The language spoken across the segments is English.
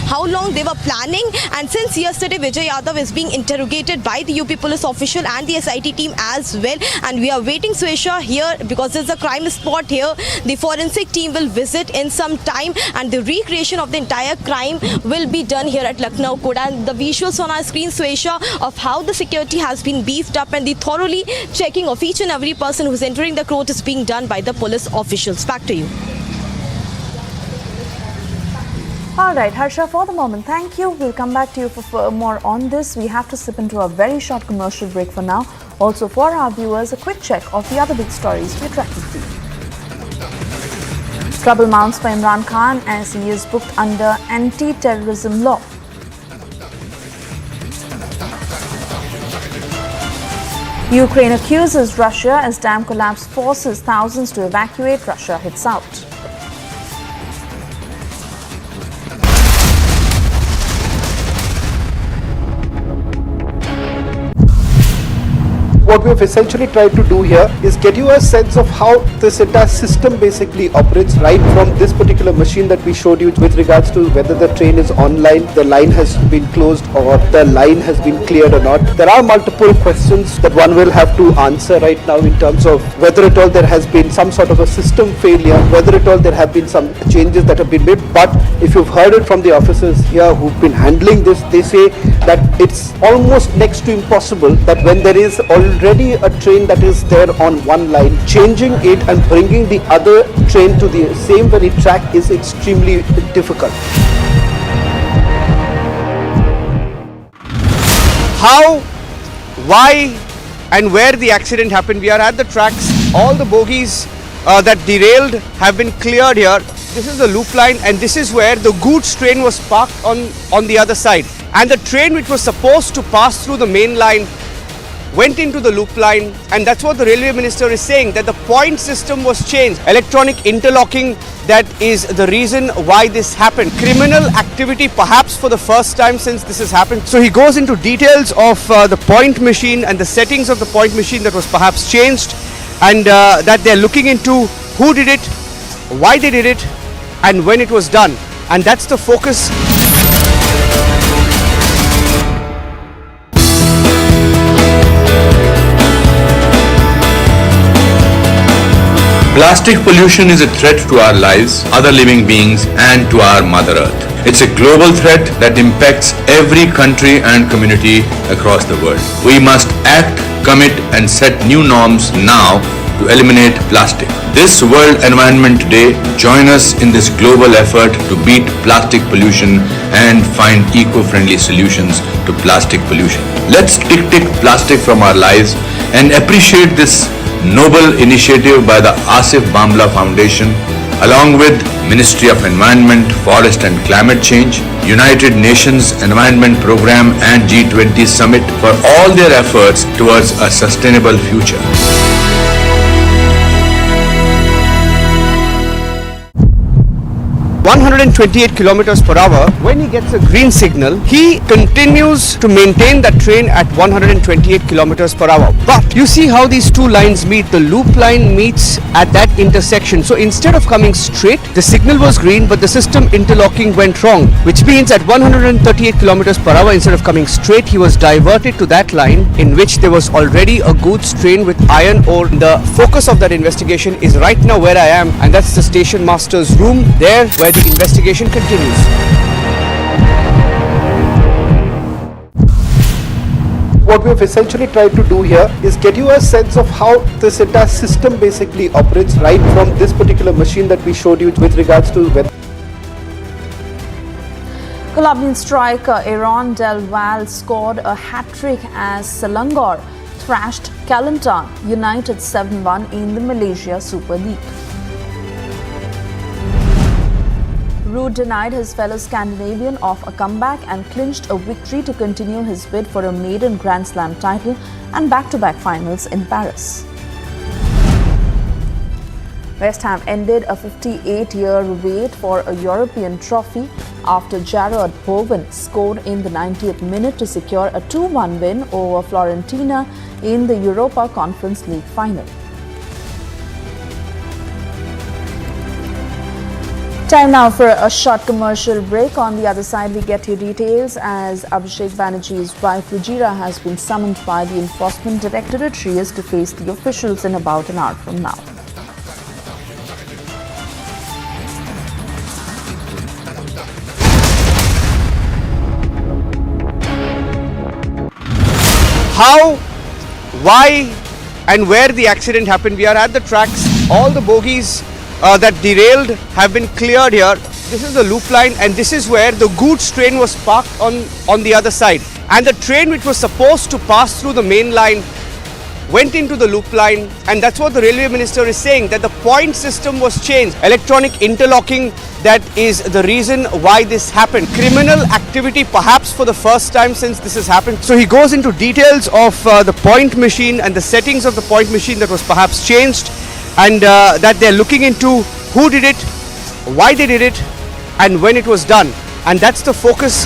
how long they were planning. And since yesterday, Vijay Yadav is being interrogated by the UP police official and the SIT team as well. And we are waiting, Swesha, here because there's a crime spot here. The forensic team will visit in some time and the recreation of the entire crime will be done here at Lucknow Court. And the visuals on our screen, Swesha, of how the security has been beefed up and the thoroughly checking of each and every person who's entering the court is being done by the police officials. Back to you. All right, Harsha, for the moment, thank you. We'll come back to you for more on this. We have to slip into a very short commercial break for now. Also, for our viewers, a quick check of the other big stories we're tracking for you. Trouble mounts for Imran Khan as he is booked under anti-terrorism law. Ukraine accuses Russia as dam collapse forces thousands to evacuate. Russia hits out. What we've essentially tried to do here is get you a sense of how this entire system basically operates, right from this particular machine that we showed you with regards to whether the train is online, the line has been closed or the line has been cleared or not. There are multiple questions that one will have to answer right now in terms of whether at all there has been some sort of a system failure, whether at all there have been some changes that have been made. But if you've heard it from the officers here who've been handling this, they say that it's almost next to impossible that when there is already a train that is there on one line, changing it and bringing the other train to the same very track is extremely difficult. How, why and where the accident happened? We are at the tracks. All the bogies that derailed have been cleared here. This is the loop line and this is where the goods train was parked on the other side. And the train which was supposed to pass through the main line went into the loop line, and that's what the railway minister is saying, that the point system was changed. Electronic interlocking, that is the reason why this happened. Criminal activity perhaps for the first time since this has happened. So he goes into details of the point machine and the settings of the point machine that was perhaps changed, and that they're looking into who did it, why they did it and when it was done. And that's the focus. Plastic pollution is a threat to our lives, other living beings, and to our Mother Earth. It's a global threat that impacts every country and community across the world. We must act, commit, and set new norms now to eliminate plastic. This World Environment Day, join us in this global effort to beat plastic pollution and find eco-friendly solutions to plastic pollution. Let's tick plastic from our lives and appreciate this noble initiative by the Asif Bamla Foundation, along with Ministry of Environment, Forest and Climate Change, United Nations Environment Programme and G20 Summit for all their efforts towards a sustainable future. 128 kilometers per hour. When he gets a green signal, he continues to maintain that train at 128 kilometers per hour. But you see how these two lines meet. The loop line meets at that intersection. So instead of coming straight, the signal was green, but the system interlocking went wrong, which means at 138 kilometers per hour, instead of coming straight, he was diverted to that line in which there was already a goods train with iron ore. The focus of that investigation is right now where I am, and that's the station master's room, there where the investigation continues. What we've essentially tried to do here is get you a sense of how this entire system basically operates, right from this particular machine that we showed you with regards to whether Colombian striker Aaron Del Valle scored a hat-trick as Selangor thrashed Kelantan United 7-1 in the Malaysia Super League. Ruud denied his fellow Scandinavian of a comeback and clinched a victory to continue his bid for a maiden Grand Slam title and back-to-back finals in Paris. West Ham ended a 58-year wait for a European trophy after Jarrod Bowen scored in the 90th minute to secure a 2-1 win over Fiorentina in the Europa Conference League final. Time now for a short commercial break. On the other side, we get you details as Abhishek Banerjee's wife Rujira has been summoned by the Enforcement Directorate. She is to face the officials in about an hour from now. How, why and where the accident happened. We are at the tracks. All the bogies that derailed have been cleared here. This is the loop line and this is where the goods train was parked on the other side. And the train which was supposed to pass through the main line went into the loop line, and that's what the railway minister is saying, that the point system was changed. Electronic interlocking, that is the reason why this happened. Criminal activity perhaps for the first time since this has happened. So he goes into details of the point machine and the settings of the point machine that was perhaps changed, and that they're looking into who did it, why they did it and when it was done. And that's the focus.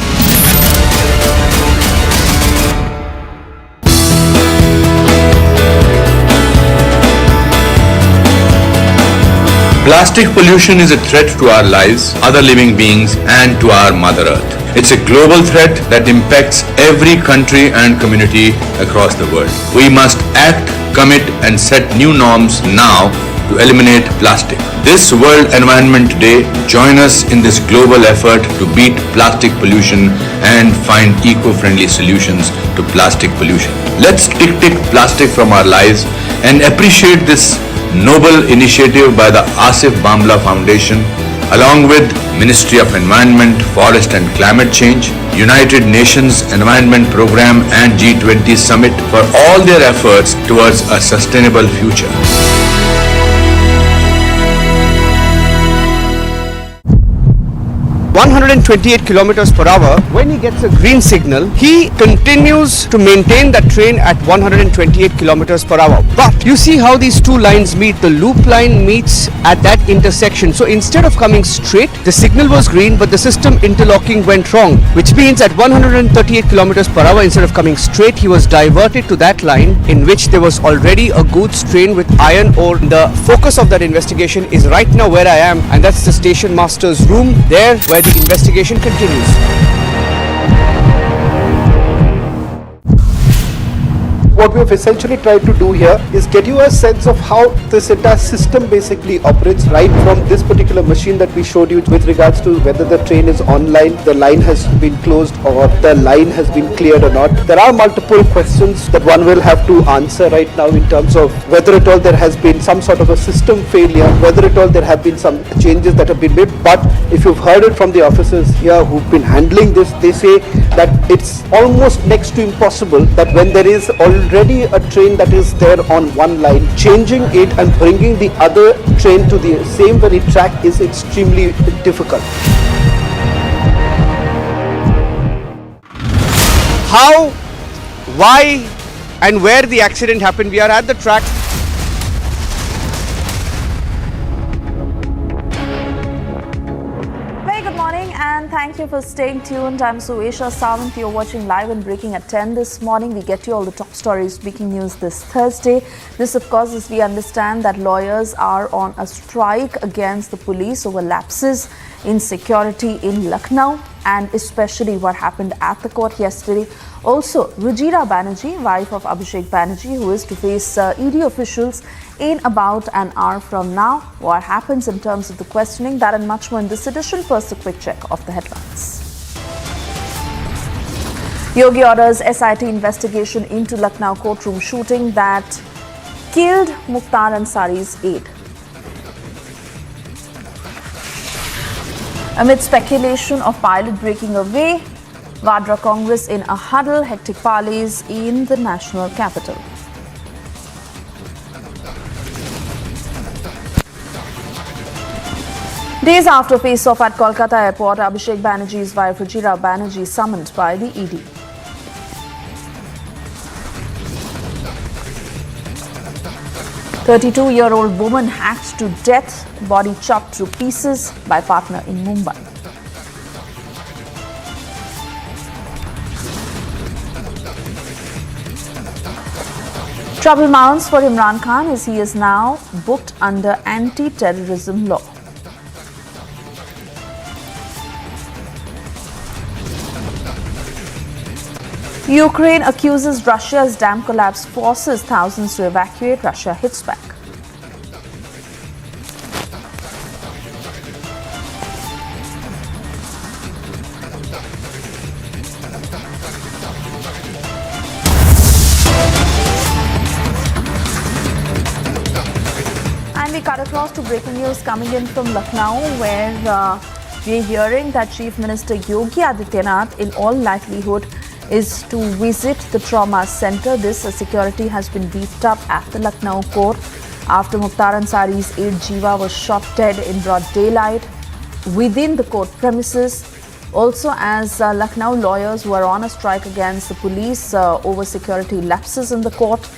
Plastic pollution is a threat to our lives, other living beings, and to our Mother Earth. It's a global threat that impacts every country and community across the world. We must act, commit, and set new norms now to eliminate plastic. This World Environment Day, join us in this global effort to beat plastic pollution and find eco-friendly solutions to plastic pollution. Let's tick plastic from our lives and appreciate this noble initiative by the Asif Bamla Foundation, along with Ministry of Environment, Forest and Climate Change, United Nations Environment Programme and G20 Summit for all their efforts towards a sustainable future. 128 kilometers per hour. When he gets a green signal, he continues to maintain that train at 128 kilometers per hour. But you see how these two lines meet. The loop line meets at that intersection. So instead of coming straight, the signal was green, but the system interlocking went wrong, which means at 138 kilometers per hour, instead of coming straight, he was diverted to that line in which there was already a goods train with iron ore. The focus of that investigation is right now where I am, and that's the station master's room, there where the investigation continues. What we have essentially tried to do here is get you a sense of how this entire system basically operates, right from this particular machine that we showed you with regards to whether the train is online, the line has been closed or the line has been cleared or not. There are multiple questions that one will have to answer right now in terms of whether at all there has been some sort of a system failure, whether at all there have been some changes that have been made. But if you've heard it from the officers here who've been handling this, they say that it's almost next to impossible that when there is already a train that is there on one line, changing it and bringing the other train to the same very track is extremely difficult. How, why and where the accident happened. We are at the track. And thank you for staying tuned. I'm Suesha Sawant. You're watching Live and Breaking at 10 this morning. We get you all the top stories, breaking news this Thursday. This, of course, as we understand that lawyers are on a strike against the police over lapses in security in Lucknow, and especially what happened at the court yesterday. Also, Rujira Banerjee, wife of Abhishek Banerjee, who is to face ED officials in about an hour from now. What happens in terms of the questioning, that and much more in this edition. First, a quick check of the headlines. Yogi orders SIT investigation into Lucknow courtroom shooting that killed Mukhtar Ansari's aide. Amid speculation of pilot breaking away, Vadra Congress in a huddle, hectic parleys in the national capital. Days after face-off at Kolkata airport, Abhishek Banerjee's wife Rujira Banerjee summoned by the ED. "32-year-old woman hacked to death, body chopped to pieces by partner in Mumbai." Trouble mounts for Imran Khan as he is now booked under anti-terrorism law. Ukraine accuses Russia's dam collapse forces thousands to evacuate. Russia hits back. And we cut across to breaking news coming in from Lucknow, where we're hearing that Chief Minister Yogi Adityanath, in all likelihood, is to visit the trauma center. This security has been beefed up at the Lucknow court after Mukhtar Ansari's aide Jiva was shot dead in broad daylight within the court premises. Also, as Lucknow lawyers were on a strike against the police over security lapses in the court,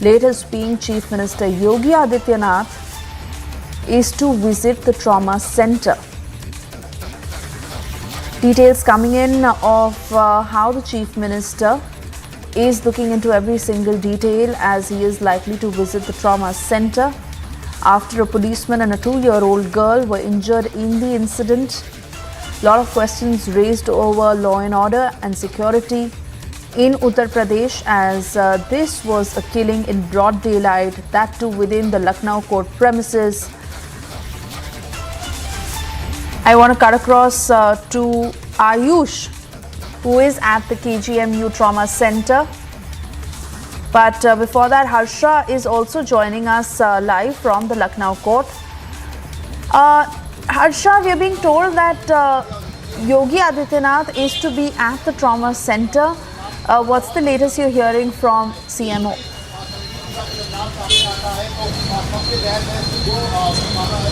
latest being Chief Minister Yogi Adityanath is to visit the trauma center. Details coming in of how the Chief Minister is looking into every single detail as he is likely to visit the trauma center after a policeman and a 2-year-old girl were injured in the incident. A lot of questions raised over law and order and security in Uttar Pradesh as this was a killing in broad daylight, that too within the Lucknow court premises. I want to cut across to Ayush, who is at the KGMU Trauma Center. But before that, Harsha is also joining us live from the Lucknow court. Harsha, we are being told that Yogi Adityanath is to be at the trauma center. What's the latest you're hearing from CMO?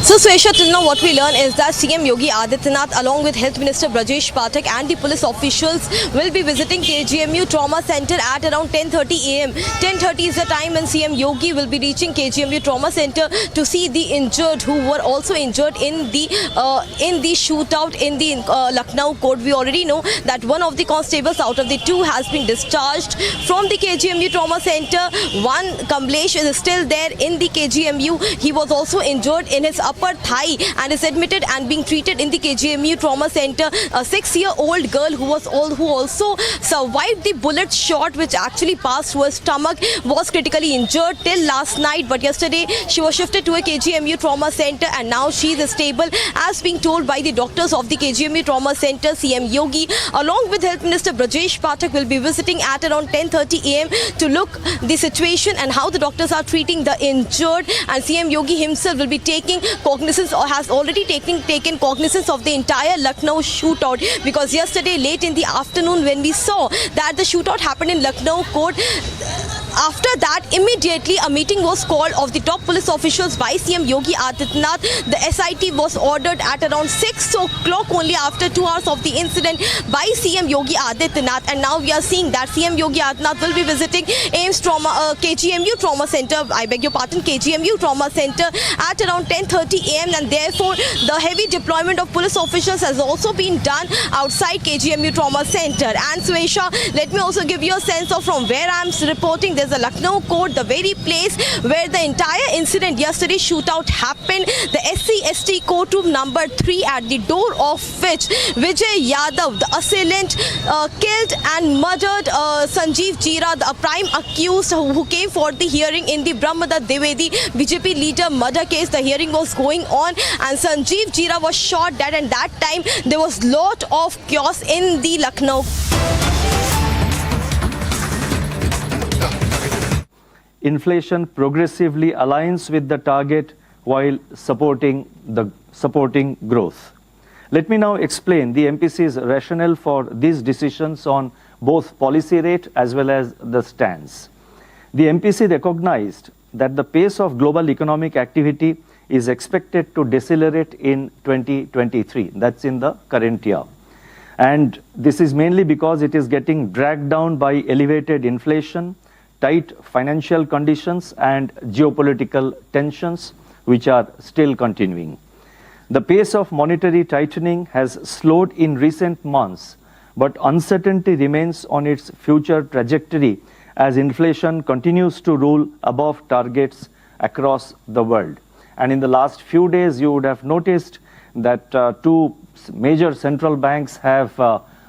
So Swesha, till now what we learn is that CM Yogi Adityanath along with Health Minister Brajesh Pathak and the police officials will be visiting KGMU Trauma Center at around 10:30 am. 10:30 is the time when CM Yogi will be reaching KGMU Trauma Center to see the injured who were also injured in the shootout in the Lucknow court. We already know that one of the constables out of the 2 has been discharged from the KGMU Trauma Center. One Kamlesh is still there in the KGMU. He was also injured in his upper thigh and is admitted and being treated in the KGMU Trauma Center. A 6-year-old girl who also survived the bullet shot which actually passed through her stomach was critically injured till last night, but yesterday she was shifted to a KGMU Trauma Center and now she is stable as being told by the doctors of the KGMU Trauma Center. CM Yogi along with Health Minister Brajesh Pathak will be visiting at around 10:30 am to look the situation and how the doctors are treating the injured, and CM Yogi himself will be taking cognizance or has already taken cognizance of the entire Lucknow shootout, because yesterday late in the afternoon when we saw that the shootout happened in Lucknow court, after that immediately a meeting was called of the top police officials by CM Yogi Adityanath. The SIT was ordered at around 6 o'clock only after 2 hours of the incident by CM Yogi Adityanath, and now we are seeing that CM Yogi Adityanath will be visiting KGMU Trauma Center, KGMU Trauma Center at around 10:30 am, and therefore the heavy deployment of police officials has also been done outside KGMU Trauma Center. And Swesha, let me also give you a sense of from where I am reporting. There's a Lucknow court, the very place where the entire incident yesterday shootout happened, the SC/ST courtroom number 3, at the door of which Vijay Yadav, the assailant, killed and murdered Sanjeev Jira, the prime accused who came for the hearing in the Brahmadatta Dwivedi BJP leader murder case. The hearing was going on and Sanjeev Jira was shot dead, and that time there was lot of chaos in the Lucknow. Inflation progressively aligns with the target while supporting growth. Let me now explain the MPC's rationale for these decisions on both policy rate as well as the stance. The MPC recognized that the pace of global economic activity is expected to decelerate in 2023. That's in the current year. And this is mainly because it is getting dragged down by elevated inflation, tight financial conditions and geopolitical tensions which are still continuing. The pace of monetary tightening has slowed in recent months, but uncertainty remains on its future trajectory as inflation continues to rule above targets across the world. And in the last few days, you would have noticed that 2 major central banks have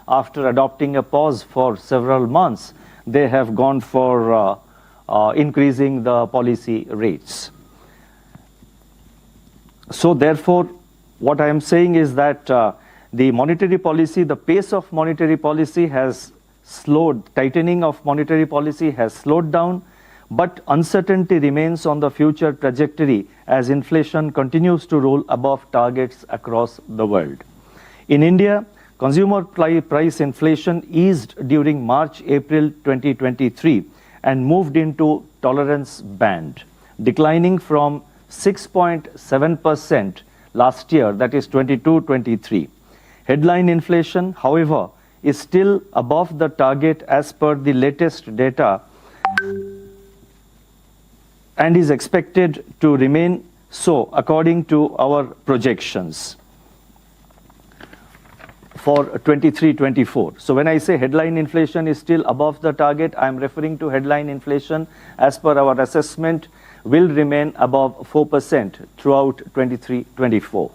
after adopting a pause for several months, they have gone for increasing the policy rates. So therefore, what I am saying is that the monetary policy, the pace of monetary policy has slowed, tightening of monetary policy has slowed down, but uncertainty remains on the future trajectory as inflation continues to roll above targets across the world. In India, consumer price inflation eased during March-April 2023 and moved into tolerance band, declining from 6.7% last year, that is 22-23. Headline inflation, however, is still above the target as per the latest data and is expected to remain so according to our projections for 23-24. So when I say headline inflation is still above the target, I am referring to headline inflation as per our assessment will remain above 4% throughout 23-24.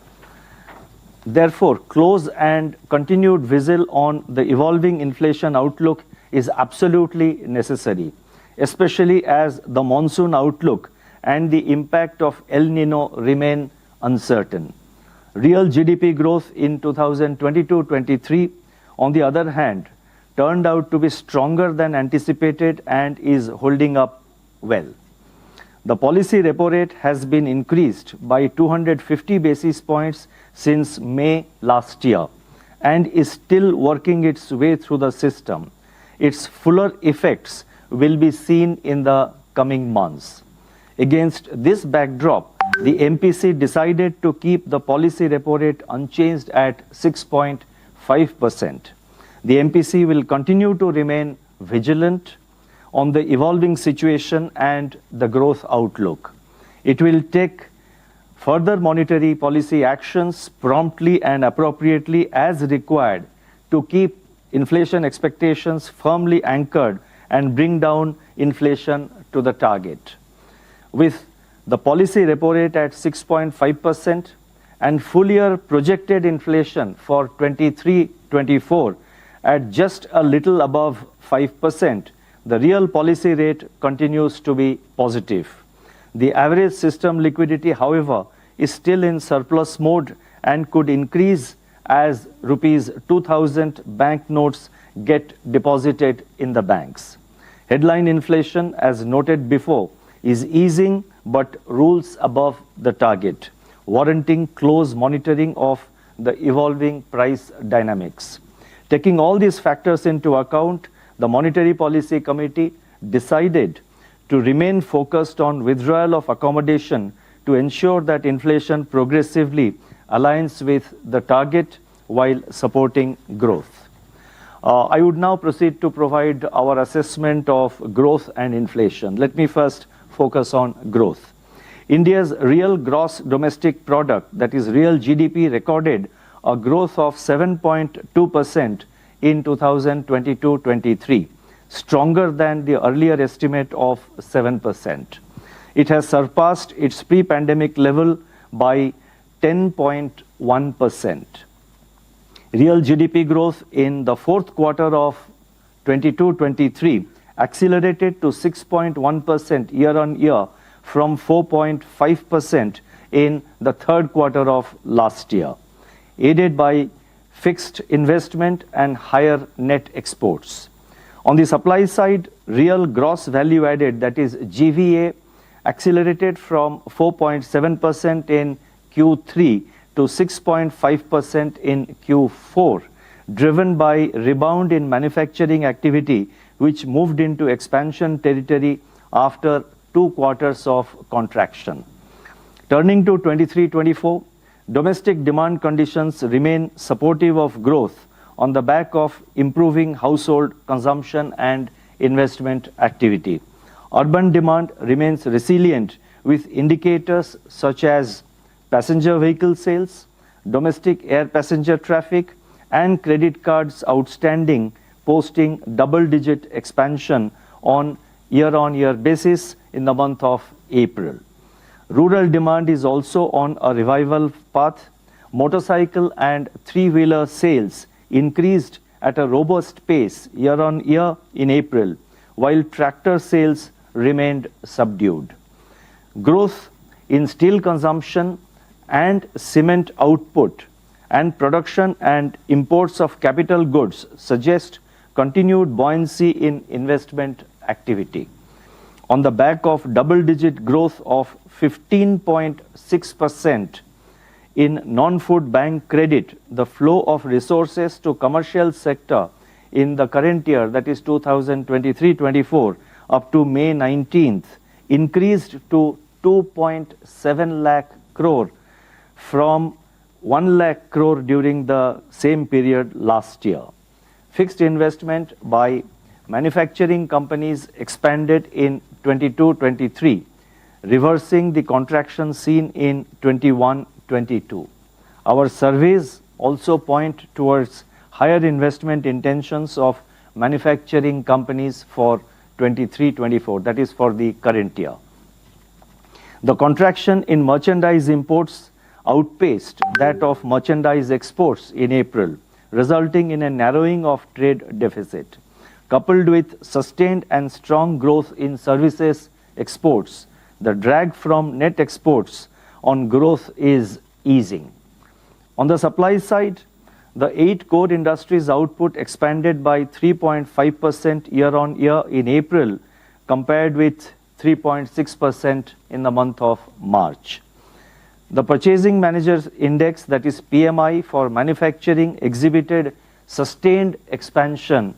Therefore, close and continued vigil on the evolving inflation outlook is absolutely necessary, especially as the monsoon outlook and the impact of El Nino remain uncertain. Real GDP growth in 2022-23, on the other hand, turned out to be stronger than anticipated and is holding up well. The policy repo rate has been increased by 250 basis points since May last year and is still working its way through the system. Its fuller effects will be seen in the coming months. Against this backdrop, the MPC decided to keep the policy repo rate unchanged at 6.5%. The MPC will continue to remain vigilant on the evolving situation and the growth outlook. It will take further monetary policy actions promptly and appropriately as required to keep inflation expectations firmly anchored and bring down inflation to the target. With the policy repo rate at 6.5% and full year projected inflation for 23-24 at just a little above 5%, the real policy rate continues to be positive. The average system liquidity, however, is still in surplus mode and could increase as rupees 2,000 banknotes get deposited in the banks. Headline inflation, as noted before, is easing but rules above the target, warranting close monitoring of the evolving price dynamics. Taking all these factors into account, the Monetary Policy Committee decided to remain focused on withdrawal of accommodation to ensure that inflation progressively aligns with the target while supporting growth. I would now proceed to provide our assessment of growth and inflation. Let me first focus on growth. India's real gross domestic product, that is real GDP, recorded a growth of 7.2% in 2022-23, stronger than the earlier estimate of 7%. It has surpassed its pre-pandemic level by 10.1%. Real GDP growth in the fourth quarter of 22-23 accelerated to 6.1% year-on-year from 4.5% in the third quarter of last year, aided by fixed investment and higher net exports. On the supply side, real gross value added, that is GVA, accelerated from 4.7% in Q3 to 6.5% in Q4, driven by rebound in manufacturing activity, which moved into expansion territory after 2 quarters of contraction. Turning to 23-24, domestic demand conditions remain supportive of growth on the back of improving household consumption and investment activity. Urban demand remains resilient with indicators such as passenger vehicle sales, domestic air passenger traffic, and credit cards outstanding posting double-digit expansion on year-on-year basis in the month of April. Rural demand is also on a revival path. Motorcycle and three-wheeler sales increased at a robust pace year on year in April, while tractor sales remained subdued. Growth in steel consumption and cement output and production and imports of capital goods suggest continued buoyancy in investment activity. On the back of double-digit growth of 15.6% in non-food bank credit, the flow of resources to commercial sector in the current year, that is 2023-24, up to May 19th, increased to 2.7 lakh crore from 1 lakh crore during the same period last year. Fixed investment by manufacturing companies expanded in 22-23, reversing the contraction seen in 21-22. Our surveys also point towards higher investment intentions of manufacturing companies for 23-24, that is for the current year. The contraction in merchandise imports outpaced that of merchandise exports in April, resulting in a narrowing of trade deficit. Coupled with sustained and strong growth in services exports, the drag from net exports on growth is easing. On the supply side, the 8 core industries output expanded by 3.5% year on year in April, compared with 3.6% in the month of March. The Purchasing Managers Index, that is PMI for manufacturing, exhibited sustained expansion,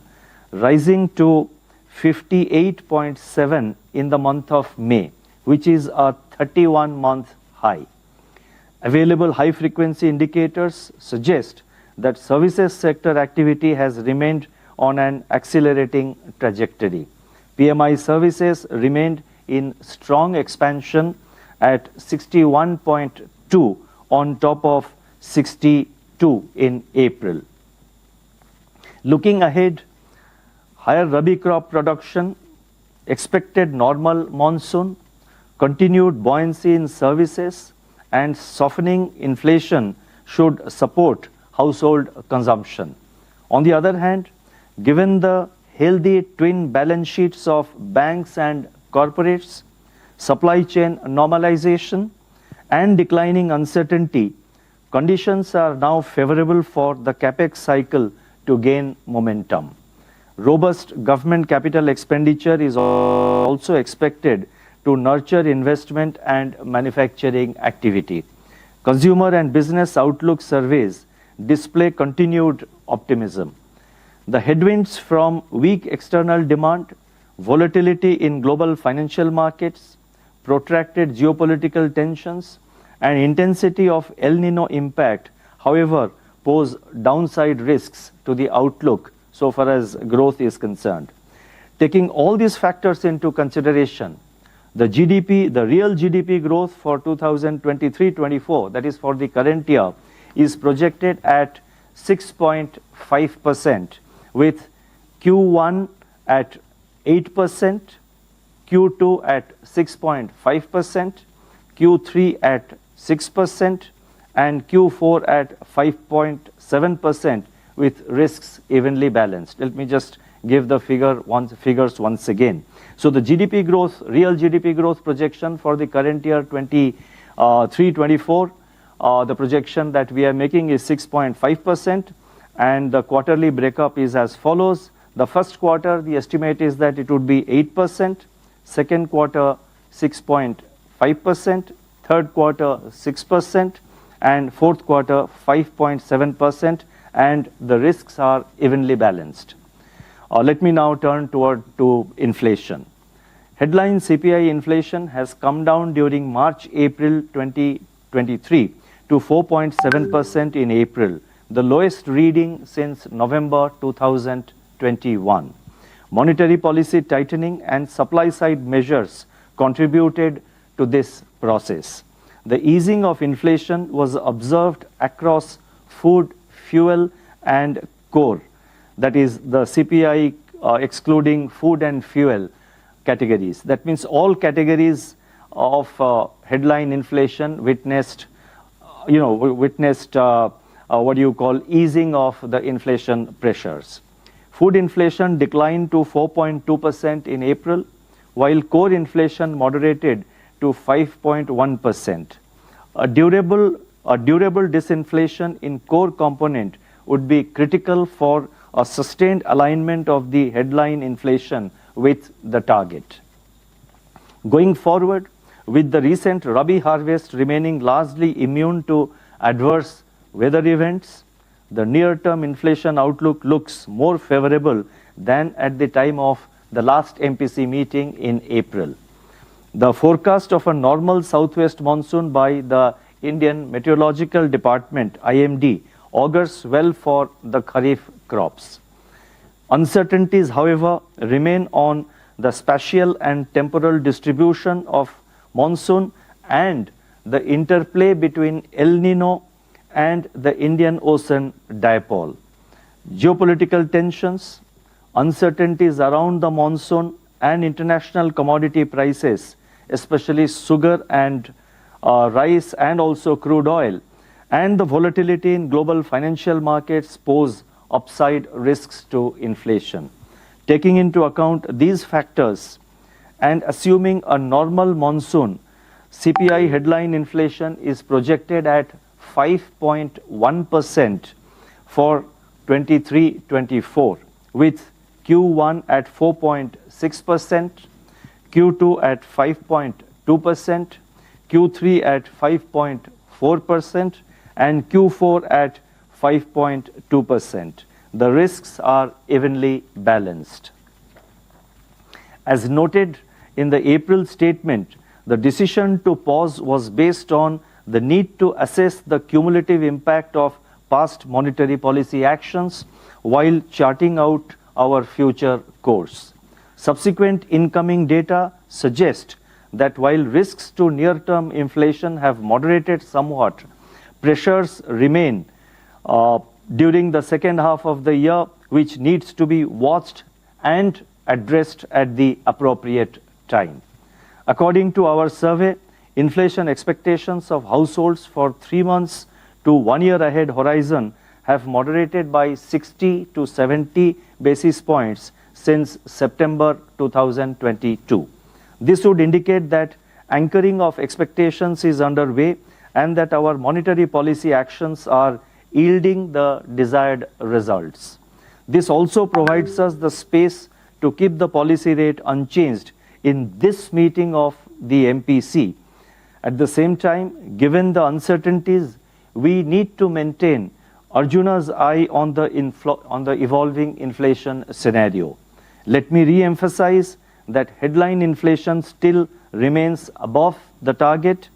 rising to 58.7 in the month of May, which is a 31-month high. Available high-frequency indicators suggest that services sector activity has remained on an accelerating trajectory. PMI services remained in strong expansion at 61.2 on top of 62 in April. Looking ahead, higher Rabi crop production, expected normal monsoon, continued buoyancy in services, and softening inflation should support household consumption. On the other hand, given the healthy twin balance sheets of banks and corporates, supply chain normalization, and declining uncertainty, conditions are now favorable for the capex cycle to gain momentum. Robust government capital expenditure is also expected to nurture investment and manufacturing activity. Consumer and business outlook surveys display continued optimism. The headwinds from weak external demand, volatility in global financial markets, protracted geopolitical tensions, and intensity of El Nino impact, however, pose downside risks to the outlook so far as growth is concerned. Taking all these factors into consideration, the real GDP growth for 2023-24, that is for the current year, is projected at 6.5%, with Q1 at 8%, Q2 at 6.5%, Q3 at 6%, and Q4 at 5.7%, with risks evenly balanced. Let me just give the figures once again. So the GDP growth, real GDP growth projection for the current year 23-24, the projection that we are making is 6.5%, and the quarterly breakup is as follows. The first quarter, the estimate is that it would be 8%, second quarter 6.5%, third quarter 6%, and fourth quarter 5.7%, and the risks are evenly balanced. Let me now turn to inflation. Headline CPI inflation has come down during March-April 2023 to 4.7% in April, the lowest reading since November 2021. Monetary policy tightening and supply-side measures contributed to this process. The easing of inflation was observed across food, fuel, and core, that is the CPI excluding food and fuel categories. That means all categories of headline inflation witnessed easing of the inflation pressures. Food inflation declined to 4.2% in April, while core inflation moderated to 5.1%. A durable disinflation in core component would be critical for a sustained alignment of the headline inflation with the target. Going forward, with the recent Rabi harvest remaining largely immune to adverse weather events, the near-term inflation outlook looks more favorable than at the time of the last MPC meeting in April. The forecast of a normal southwest monsoon by the Indian Meteorological Department, IMD, augurs well for the Kharif crops. Uncertainties, however, remain on the spatial and temporal distribution of monsoon and the interplay between El Nino and the Indian Ocean dipole. Geopolitical tensions, uncertainties around the monsoon and international commodity prices, especially sugar and rice and also crude oil, and the volatility in global financial markets pose upside risks to inflation. Taking into account these factors and assuming a normal monsoon, CPI headline inflation is projected at 5.1% for 23-24, with Q1 at 4.6%, Q2 at 5.2%, Q3 at 5.4%, and Q4 at 5.2%. The risks are evenly balanced. As noted in the April statement, the decision to pause was based on the need to assess the cumulative impact of past monetary policy actions while charting out our future course. Subsequent incoming data suggest that while risks to near-term inflation have moderated somewhat, pressures remain during the second half of the year, which needs to be watched and addressed at the appropriate time. According to our survey, inflation expectations of households for 3 months to 1 year ahead horizon have moderated by 60 to 70 basis points since September 2022. This would indicate that anchoring of expectations is underway and that our monetary policy actions are yielding the desired results. This also provides us the space to keep the policy rate unchanged in this meeting of the MPC. At the same time, given the uncertainties, we need to maintain Arjuna's eye on the evolving inflation scenario. Let me re-emphasize that headline inflation still remains above the target,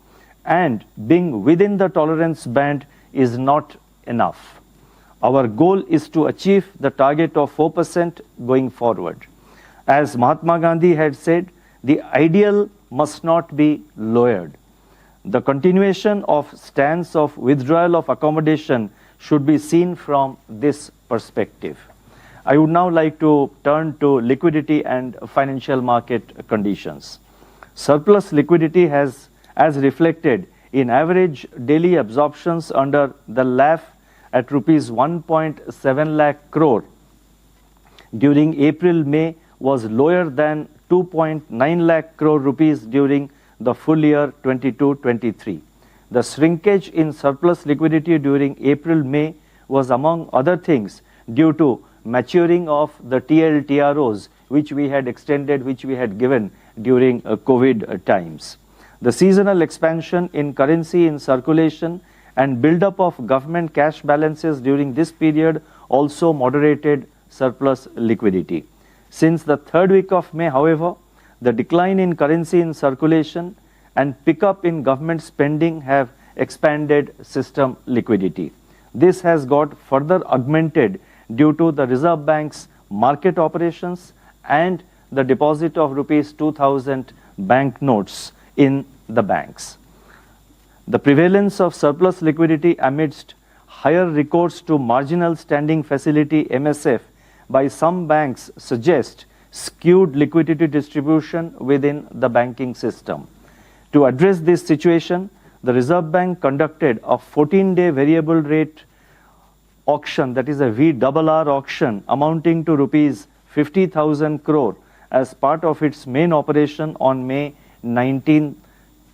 and being within the tolerance band is not enough. Our goal is to achieve the target of 4% going forward. As Mahatma Gandhi had said, the ideal must not be lowered. The continuation of stance of withdrawal of accommodation should be seen from this perspective. I would now like to turn to liquidity and financial market conditions. Surplus liquidity has, as reflected in average daily absorptions under the LAF at rupees 1.7 lakh crore during April-May, was lower than 2.9 lakh crore rupees during the full year 22-23. The shrinkage in surplus liquidity during April-May was, among other things, due to maturing of the TLTROs which we had extended, which we had given during COVID times. The seasonal expansion in currency in circulation and build-up of government cash balances during this period also moderated surplus liquidity. Since the third week of May, however, the decline in currency in circulation and pickup in government spending have expanded system liquidity. This has got further augmented due to the Reserve Bank's market operations and the deposit of rupees 2,000 bank notes in the banks. The prevalence of surplus liquidity amidst higher recourse to marginal standing facility MSF by some banks suggest skewed liquidity distribution within the banking system. To address this situation, the Reserve Bank conducted a 14-day variable rate auction, that is a VRR auction, amounting to rupees 50,000 crore as part of its main operation on May 19,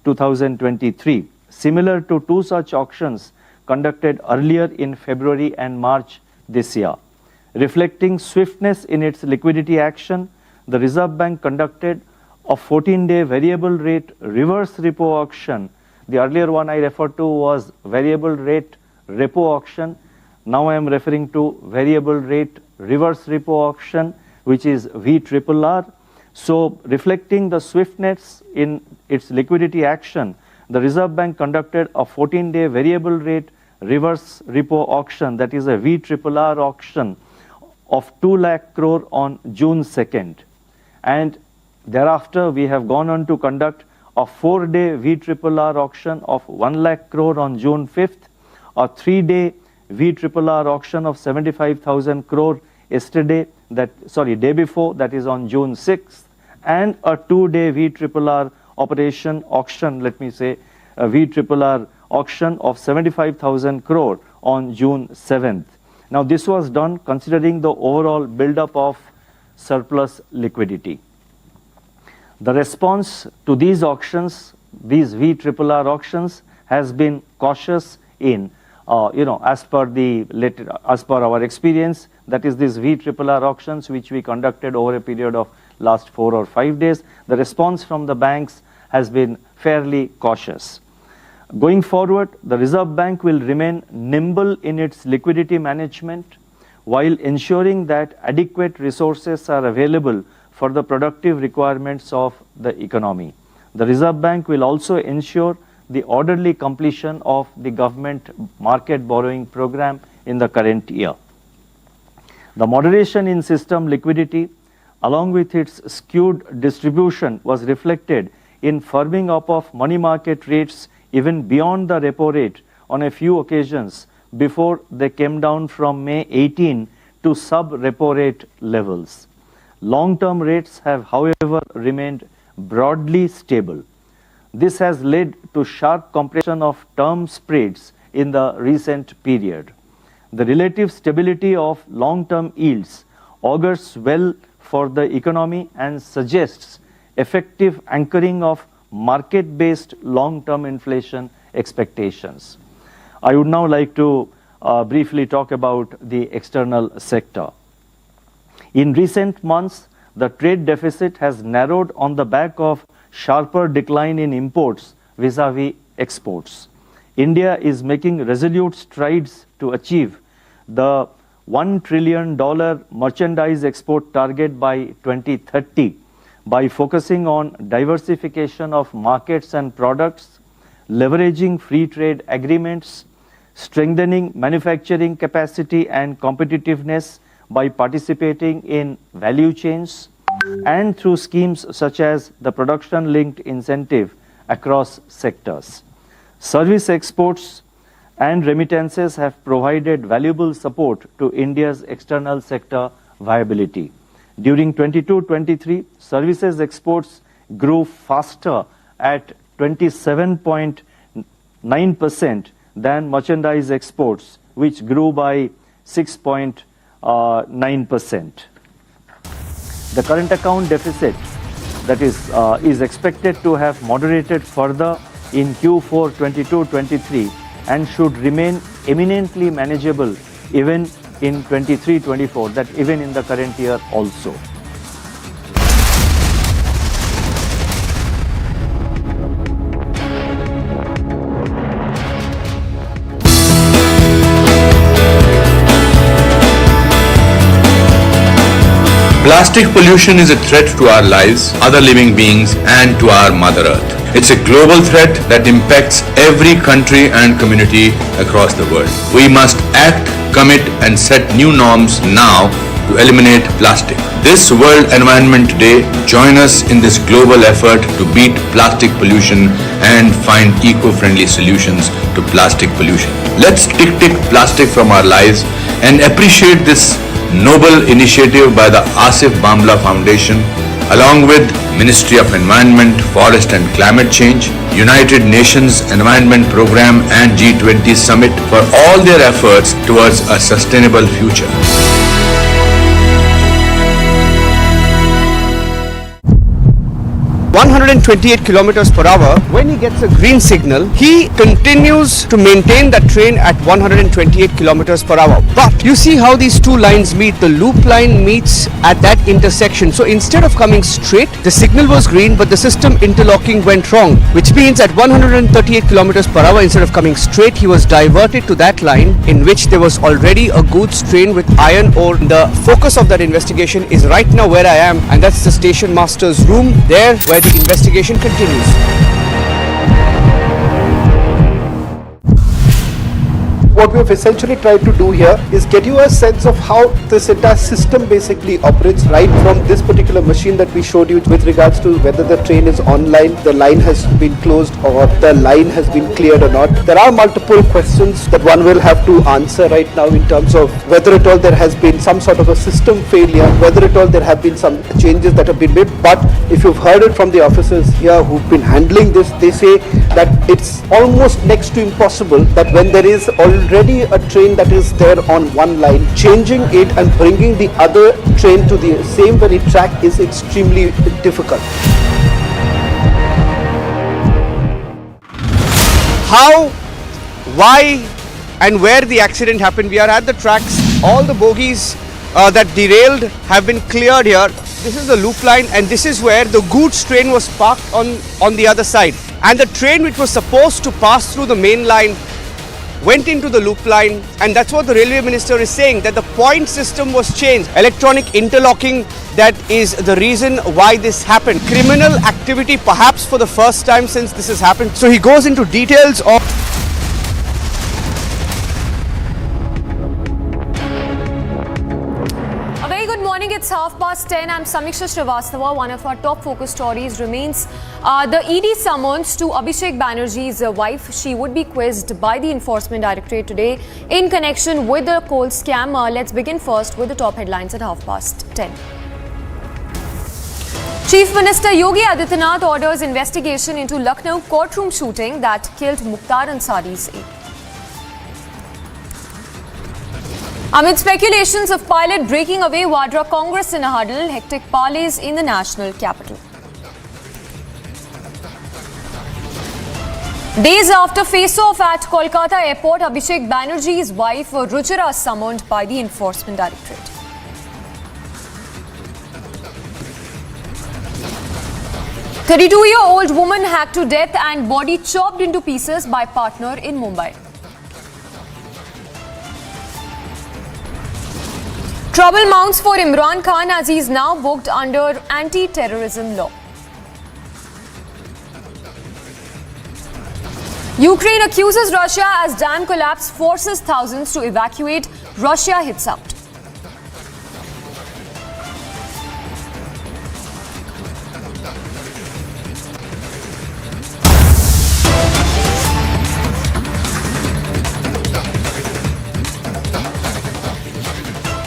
2023, similar to two such auctions conducted earlier in February and March this year. Reflecting swiftness in its liquidity action, the Reserve Bank conducted a 14-day variable rate reverse repo auction. The earlier one I referred to was variable rate repo auction. Now I am referring to variable rate reverse repo auction, which is VRRR. So, reflecting the swiftness in its liquidity action, the Reserve Bank conducted a 14-day variable rate reverse repo auction, that is a VRRR auction of 2 lakh crore on June 2nd. And thereafter, we have gone on to conduct a 4-day VRRR auction of 1 lakh crore on June 5th, a 3-day VRRR auction of 75,000 crore yesterday, day before, that is on June 6th, and a 2-day VRRR auction, a VRRR auction of 75,000 crore on June 7th. Now, this was done considering the overall buildup of surplus liquidity. The response to these auctions, these VRRR auctions, has been cautious in, as per our experience, that is these VRRR auctions which we conducted over a period of last 4 or 5 days. The response from the banks has been fairly cautious. Going forward, the Reserve Bank will remain nimble in its liquidity management while ensuring that adequate resources are available for the productive requirements of the economy. The Reserve Bank will also ensure the orderly completion of the government market borrowing program in the current year. The moderation in system liquidity, along with its skewed distribution, was reflected in firming up of money market rates even beyond the repo rate on a few occasions before they came down from May 18 to sub-repo rate levels. Long-term rates have, however, remained broadly stable. This has led to sharp compression of term spreads in the recent period. The relative stability of long-term yields augurs well for the economy and suggests effective anchoring of market-based long-term inflation expectations. I would now like to briefly talk about the external sector. In recent months, the trade deficit has narrowed on the back of sharper decline in imports vis-à-vis exports. India is making resolute strides to achieve the $1 trillion merchandise export target by 2030 by focusing on diversification of markets and products, leveraging free trade agreements, strengthening manufacturing capacity and competitiveness by participating in value chains, and through schemes such as the production-linked incentive across sectors. Service exports and remittances have provided valuable support to India's external sector viability. During 22-23, services exports grew faster at 27.9% than merchandise exports, which grew by 6.9%. The current account deficit, that is expected to have moderated further in Q4 22-23 and should remain eminently manageable even in 23-24, that even in the current year also. Plastic pollution is a threat to our lives, other living beings, and to our Mother Earth. It's a global threat that impacts every country and community across the world. We must act, commit, and set new norms now to eliminate plastic. This World Environment Day, join us in this global effort to beat plastic pollution and find eco-friendly solutions to plastic pollution. Let's tick plastic from our lives and appreciate this noble initiative by the Asif Bamla Foundation, along with Ministry of Environment, Forest and Climate Change, United Nations Environment Programme and G20 Summit for all their efforts towards a sustainable future. 128 kilometers per hour. When he gets a green signal, he continues to maintain that train at 128 kilometers per hour. But you see how these two lines meet. The loop line meets at that intersection. So instead of coming straight, the signal was green, but the system interlocking went wrong, which means at 138 kilometers per hour, instead of coming straight, he was diverted to that line in which there was already a goods train with iron ore. The focus of that investigation is right now where I am, and that's the station master's room, there where the investigation continues. What we have essentially tried to do here is get you a sense of how this entire system basically operates, right from this particular machine that we showed you with regards to whether the train is online, the line has been closed or the line has been cleared or not. There are multiple questions that one will have to answer right now in terms of whether at all there has been some sort of a system failure, whether at all there have been some changes that have been made. But if you've heard it from the officers here who've been handling this, they say that it's almost next to impossible that when there is already a train that is there on one line, changing it and bringing the other train to the same very track is extremely difficult. How, why and where the accident happened, we are at the tracks. All the bogies that derailed have been cleared here. This is the loop line and this is where the goods train was parked on the other side. And the train which was supposed to pass through the main line went into the loop line, and that's what the railway minister is saying, that the point system was changed. Electronic interlocking, that is the reason why this happened. Criminal activity perhaps for the first time since this has happened. So he goes into details of It's 10:30. I'm Samiksha Srivastava. One of our top focus stories remains the ED summons to Abhishek Banerjee's wife. She would be quizzed by the Enforcement Directorate today in connection with the coal scam. Let's begin first with the top headlines at 10:30. Chief Minister Yogi Adityanath orders investigation into Lucknow courtroom shooting that killed Mukhtar Ansari's aide. Amid speculations of pilot breaking away, Vadra Congress in a huddle, hectic parleys in the national capital. Days after face-off at Kolkata airport, Abhishek Banerjee's wife Ruchira summoned by the Enforcement Directorate. A 32-year-old woman hacked to death and body chopped into pieces by partner in Mumbai. Trouble mounts for Imran Khan as he is now booked under anti-terrorism law. Ukraine accuses Russia as dam collapse forces thousands to evacuate. Russia hits out.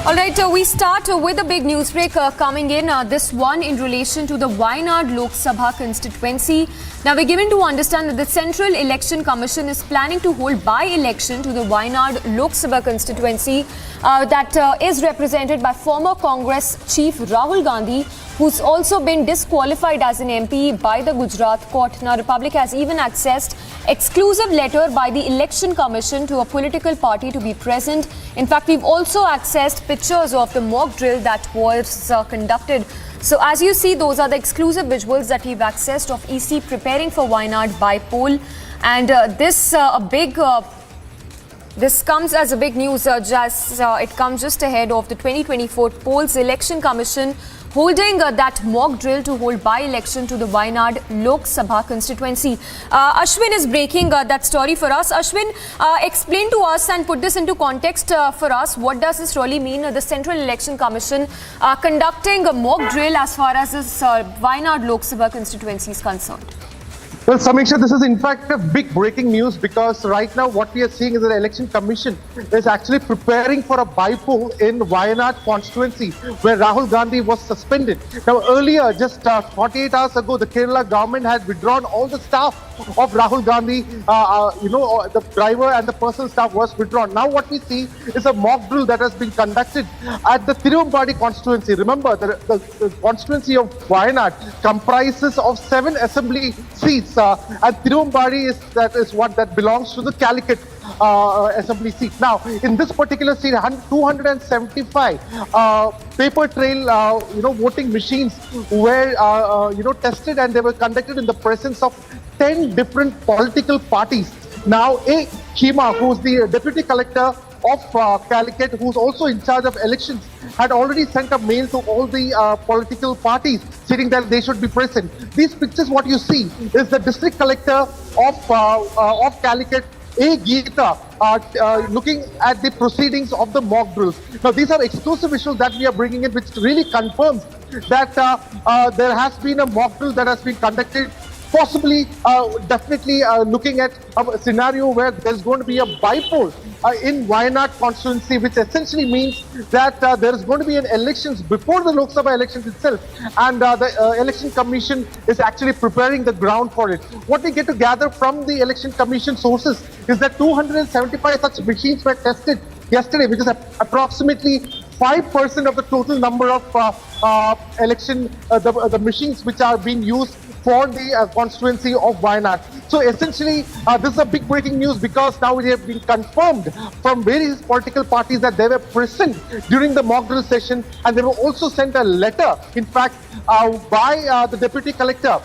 Alright, we start with a big news break coming in. This one in relation to the Wayanad Lok Sabha constituency. Now we're given to understand that the Central Election Commission is planning to hold by-election to the Wayanad Lok Sabha constituency that is represented by former Congress Chief Rahul Gandhi, who's also been disqualified as an MP by the Gujarat court. Now Republic has even accessed exclusive letter by the Election Commission to a political party to be present. In fact, we've also accessed pictures of the mock drill that was conducted. So as you see, those are the exclusive visuals that we've accessed of EC preparing for Wayanad by poll. And this comes as a big news. It comes just ahead of the 2024 polls. Election Commission holding that mock drill to hold by-election to the Wayanad Lok Sabha constituency. Ashwin is breaking that story for us. Ashwin, explain to us and put this into context for us. What does this really mean? The Central Election Commission conducting a mock drill as far as this Wayanad Lok Sabha constituency is concerned. Well, Samiksha, this is in fact a big breaking news because right now what we are seeing is that the Election Commission is actually preparing for a bypoll in Wayanad constituency where Rahul Gandhi was suspended. Now, earlier, just 48 hours ago, the Kerala government had withdrawn all the staff of Rahul Gandhi. The driver and the personal staff was withdrawn. Now, what we see is a mock drill that has been conducted at the Tirupati constituency. Remember, the constituency of Wayanad comprises of 7 assembly seats. And Tirupati is what that belongs to the Calicut assembly seat. Now, in this particular seat, 275 paper trail, voting machines were, tested, and they were conducted in the presence of 10 different political parties. Now, A. Khima, who's the deputy collector of Calicut, who's also in charge of elections, had already sent a mail to all the political parties stating that they should be present. These pictures, what you see, is the district collector of Calicut, A. Geeta, looking at the proceedings of the mock drills. Now, these are exclusive issues that we are bringing in, which really confirms that there has been a mock drill that has been conducted. Possibly, definitely looking at a scenario where there's going to be a bypoll in Wayanad constituency, which essentially means that there is going to be an elections before the Lok Sabha elections itself, and the Election Commission is actually preparing the ground for it. What we get to gather from the Election Commission sources is that 275 such machines were tested yesterday, which is approximately 5% of the total number of the machines which are being used for the constituency of Wayanad. So essentially, this is a big breaking news because now it has been confirmed from various political parties that they were present during the mock drill session, and they were also sent a letter, in fact, by the deputy collector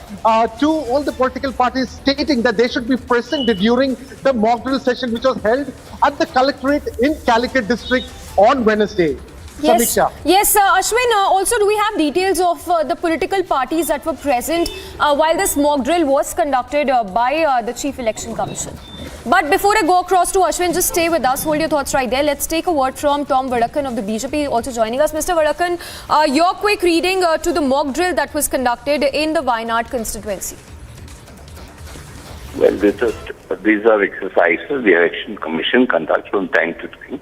to all the political parties stating that they should be present during the mock drill session, which was held at the collectorate in Calicut district on Wednesday. Yes, Samiksha. yes, Ashwin, also do we have details of the political parties that were present while this mock drill was conducted by the Chief Election Commission? But before I go across to Ashwin, just stay with us, hold your thoughts right there. Let's take a word from Tom Vadakan of the BJP also joining us. Mr. Vadakan, your quick reading to the mock drill that was conducted in the Wayanad constituency. Well, these are exercises the Election Commission conducts from time to time,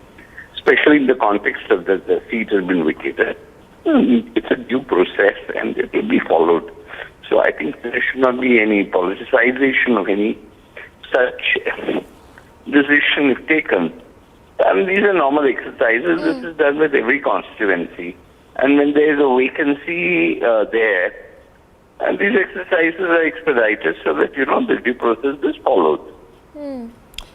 especially in the context of the seat has been vacated. It's a due process and it will be followed. So I think there should not be any politicization of any such decision if taken. I mean, these are normal exercises. This is done with every constituency. And when there is a vacancy there, and these exercises are expedited so that, the due process is followed.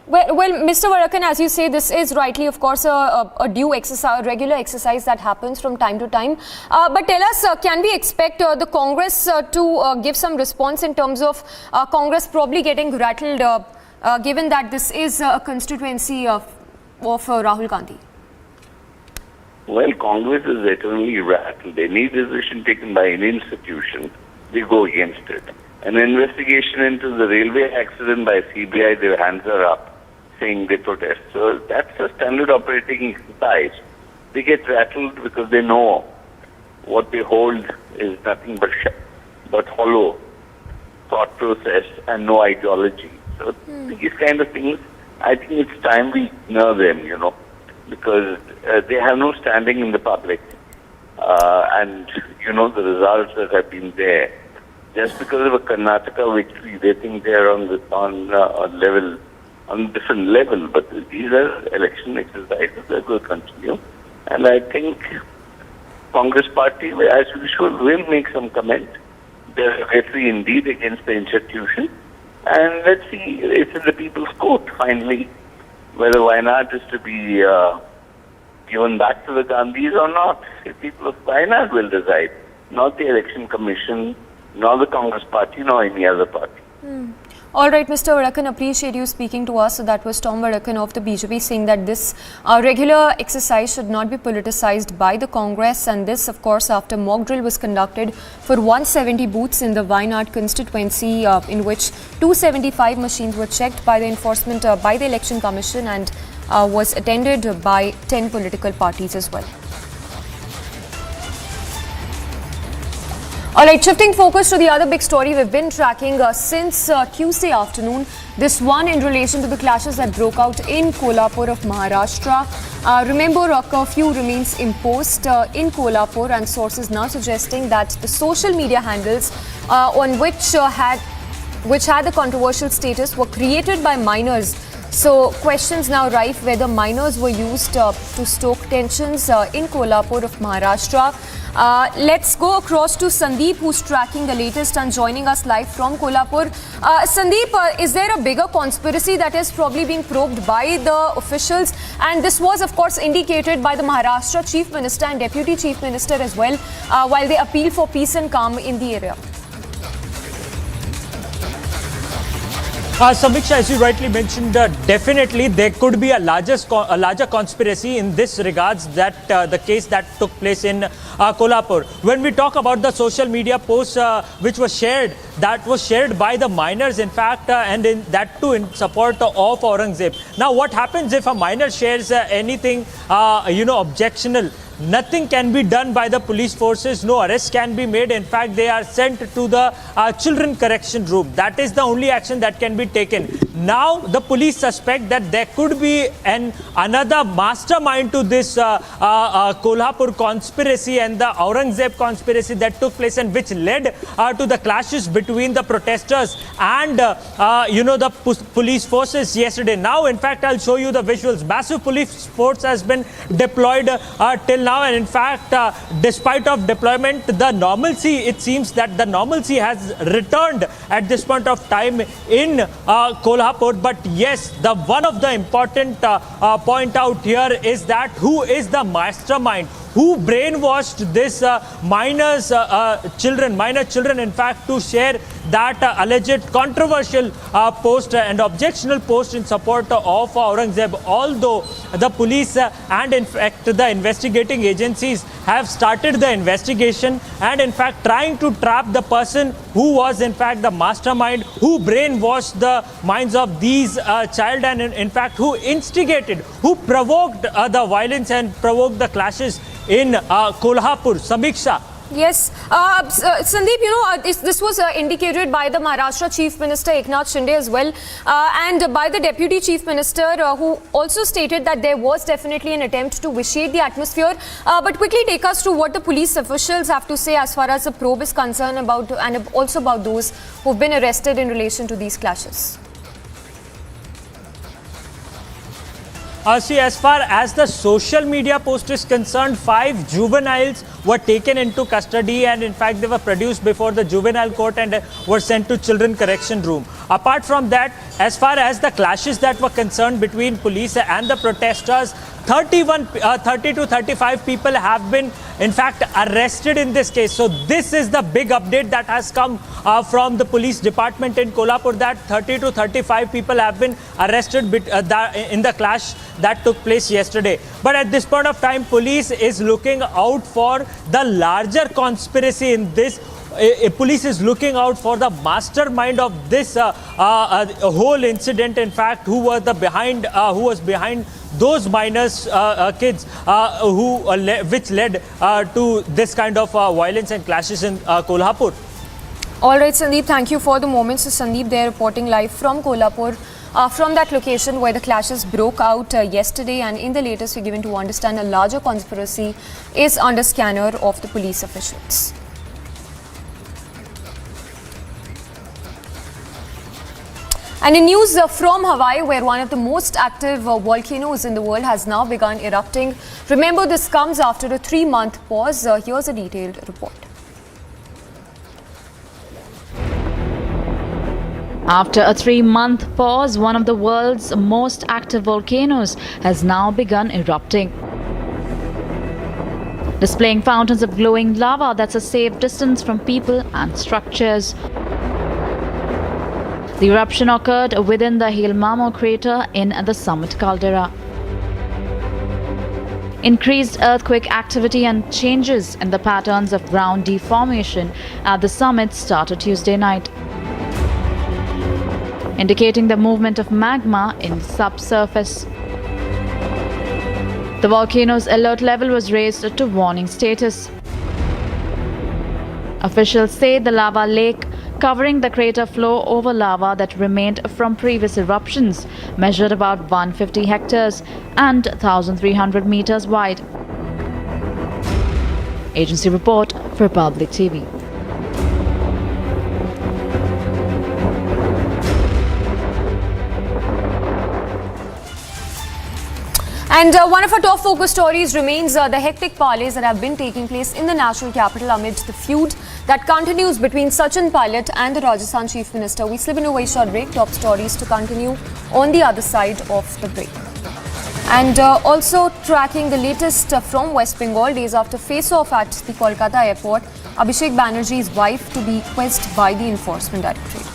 Well, Mr. Vadakan, as you say, this is rightly, of course, a due exercise, a regular exercise that happens from time to time. But tell us, can we expect the Congress to give some response in terms of Congress probably getting rattled, given that this is a constituency of Rahul Gandhi? Well, Congress is eternally rattled. Any decision taken by any institution, they go against it. An investigation into the railway accident by CBI, their hands are up, saying they protest. So that's a standard operating exercise. They get rattled because they know what they hold is nothing but hollow thought process and no ideology. So these kind of things, I think it's time we ignore them, because they have no standing in the public. And, the results that have been there. Just because of a Karnataka victory, they think they're on a different level. But these are election exercises that will continue. And I think Congress party, as usual, will make some comment. They're aggressive indeed against the institution. And let's see, it's in the people's court, finally, whether Wayanad is to be given back to the Gandhis or not. The people of Wayanad will decide, not the Election Commission, nor the Congress party, nor any other party. All right, Mr. Vadakan, appreciate you speaking to us. So that was Tom Vadakan of the BJP saying that this regular exercise should not be politicized by the Congress. And this, of course, after mock drill was conducted for 170 booths in the Wayanad constituency, in which 275 machines were checked by the enforcement, by the Election Commission, and was attended by 10 political parties as well. All right, shifting focus to the other big story we've been tracking since Tuesday afternoon. This one in relation to the clashes that broke out in Kolhapur of Maharashtra. Remember, a curfew remains imposed in Kolhapur, and sources now suggesting that the social media handles on which had the controversial status were created by minors. So questions now rife whether minors were used to stoke tensions in Kolhapur of Maharashtra. Let's go across to Sandeep, who's tracking the latest and joining us live from Kolhapur. Sandeep, is there a bigger conspiracy that is probably being probed by the officials? And this was, of course, indicated by the Maharashtra Chief Minister and Deputy Chief Minister as well, while they appeal for peace and calm in the area. Samiksha, as you rightly mentioned, definitely there could be a larger conspiracy in this regards, that the case that took place in Kolhapur. When we talk about the social media posts which was shared, that was shared by the minors, in fact, and that too in support of Aurangzeb. Now, what happens if a minor shares anything, objectionable? Nothing can be done by the police forces. No arrest can be made. In fact, they are sent to the children correction room. That is the only action that can be taken. Now, the police suspect that there could be another mastermind to this Kolhapur conspiracy and the Aurangzeb conspiracy that took place, and which led to the clashes between the protesters and the police forces yesterday. Now, in fact, I'll show you the visuals. Massive police force has been deployed till now. And in fact, despite of deployment, the normalcy, it seems that the normalcy has returned at this point of time in Kolhapur. But yes, the one of the important point out here is that who is the mastermind? Who brainwashed this minor children, in fact, to share that alleged controversial post and objectionable post in support of Aurangzeb. Although the police and in fact the investigating agencies have started the investigation and in fact trying to trap the person who was in fact the mastermind, who brainwashed the minds of these child, and in fact who instigated, who provoked the violence and provoked the clashes in Kolhapur. Samiksha. Yes, Sandeep, this was indicated by the Maharashtra Chief Minister Eknath Shinde as well, and by the Deputy Chief Minister, who also stated that there was definitely an attempt to vitiate the atmosphere. But quickly take us to what the police officials have to say as far as the probe is concerned about, and also about those who've been arrested in relation to these clashes. See, as far as the social media post is concerned, 5 juveniles were taken into custody, and in fact they were produced before the juvenile court and were sent to children correction room. Apart from that, as far as the clashes that were concerned between police and the protesters, 30 to 35 people have been in fact arrested in this case. So this is the big update that has come from the police department in Kolhapur, that 30 to 35 people have been arrested in the clash that took place yesterday. But at this point of time, police is looking out for the larger conspiracy in this. Police is looking out for the mastermind of this whole incident. In fact, who was behind those minors, kids, which led to this kind of violence and clashes in Kolhapur. All right, Sandeep, thank you for the moments. Sandeep there reporting live from Kolhapur, from that location where the clashes broke out yesterday, and in the latest we're given to understand a larger conspiracy is under scanner of the police officials. And in news from Hawaii, where one of the most active volcanoes in the world has now begun erupting. Remember, this comes after a 3-month pause. Here's a detailed report. After a 3-month pause, one of the world's most active volcanoes has now begun erupting, displaying fountains of glowing lava that's a safe distance from people and structures. The eruption occurred within the Hilmamo crater in the summit caldera. Increased earthquake activity and changes in the patterns of ground deformation at the summit started Tuesday night, indicating the movement of magma in subsurface. The volcano's alert level was raised to warning status. Officials say the lava lake covering the crater floor over lava that remained from previous eruptions measured about 150 hectares and 1,300 meters wide. Agency report for Public TV. And one of our top focus stories remains the hectic parleys that have been taking place in the national capital amid the feud that continues between Sachin Pilot and the Rajasthan Chief Minister. We slip into a very short break. Top stories to continue on the other side of the break. And also tracking the latest from West Bengal days after face-off at the Kolkata airport, Abhishek Banerjee's wife to be questioned by the Enforcement Directorate.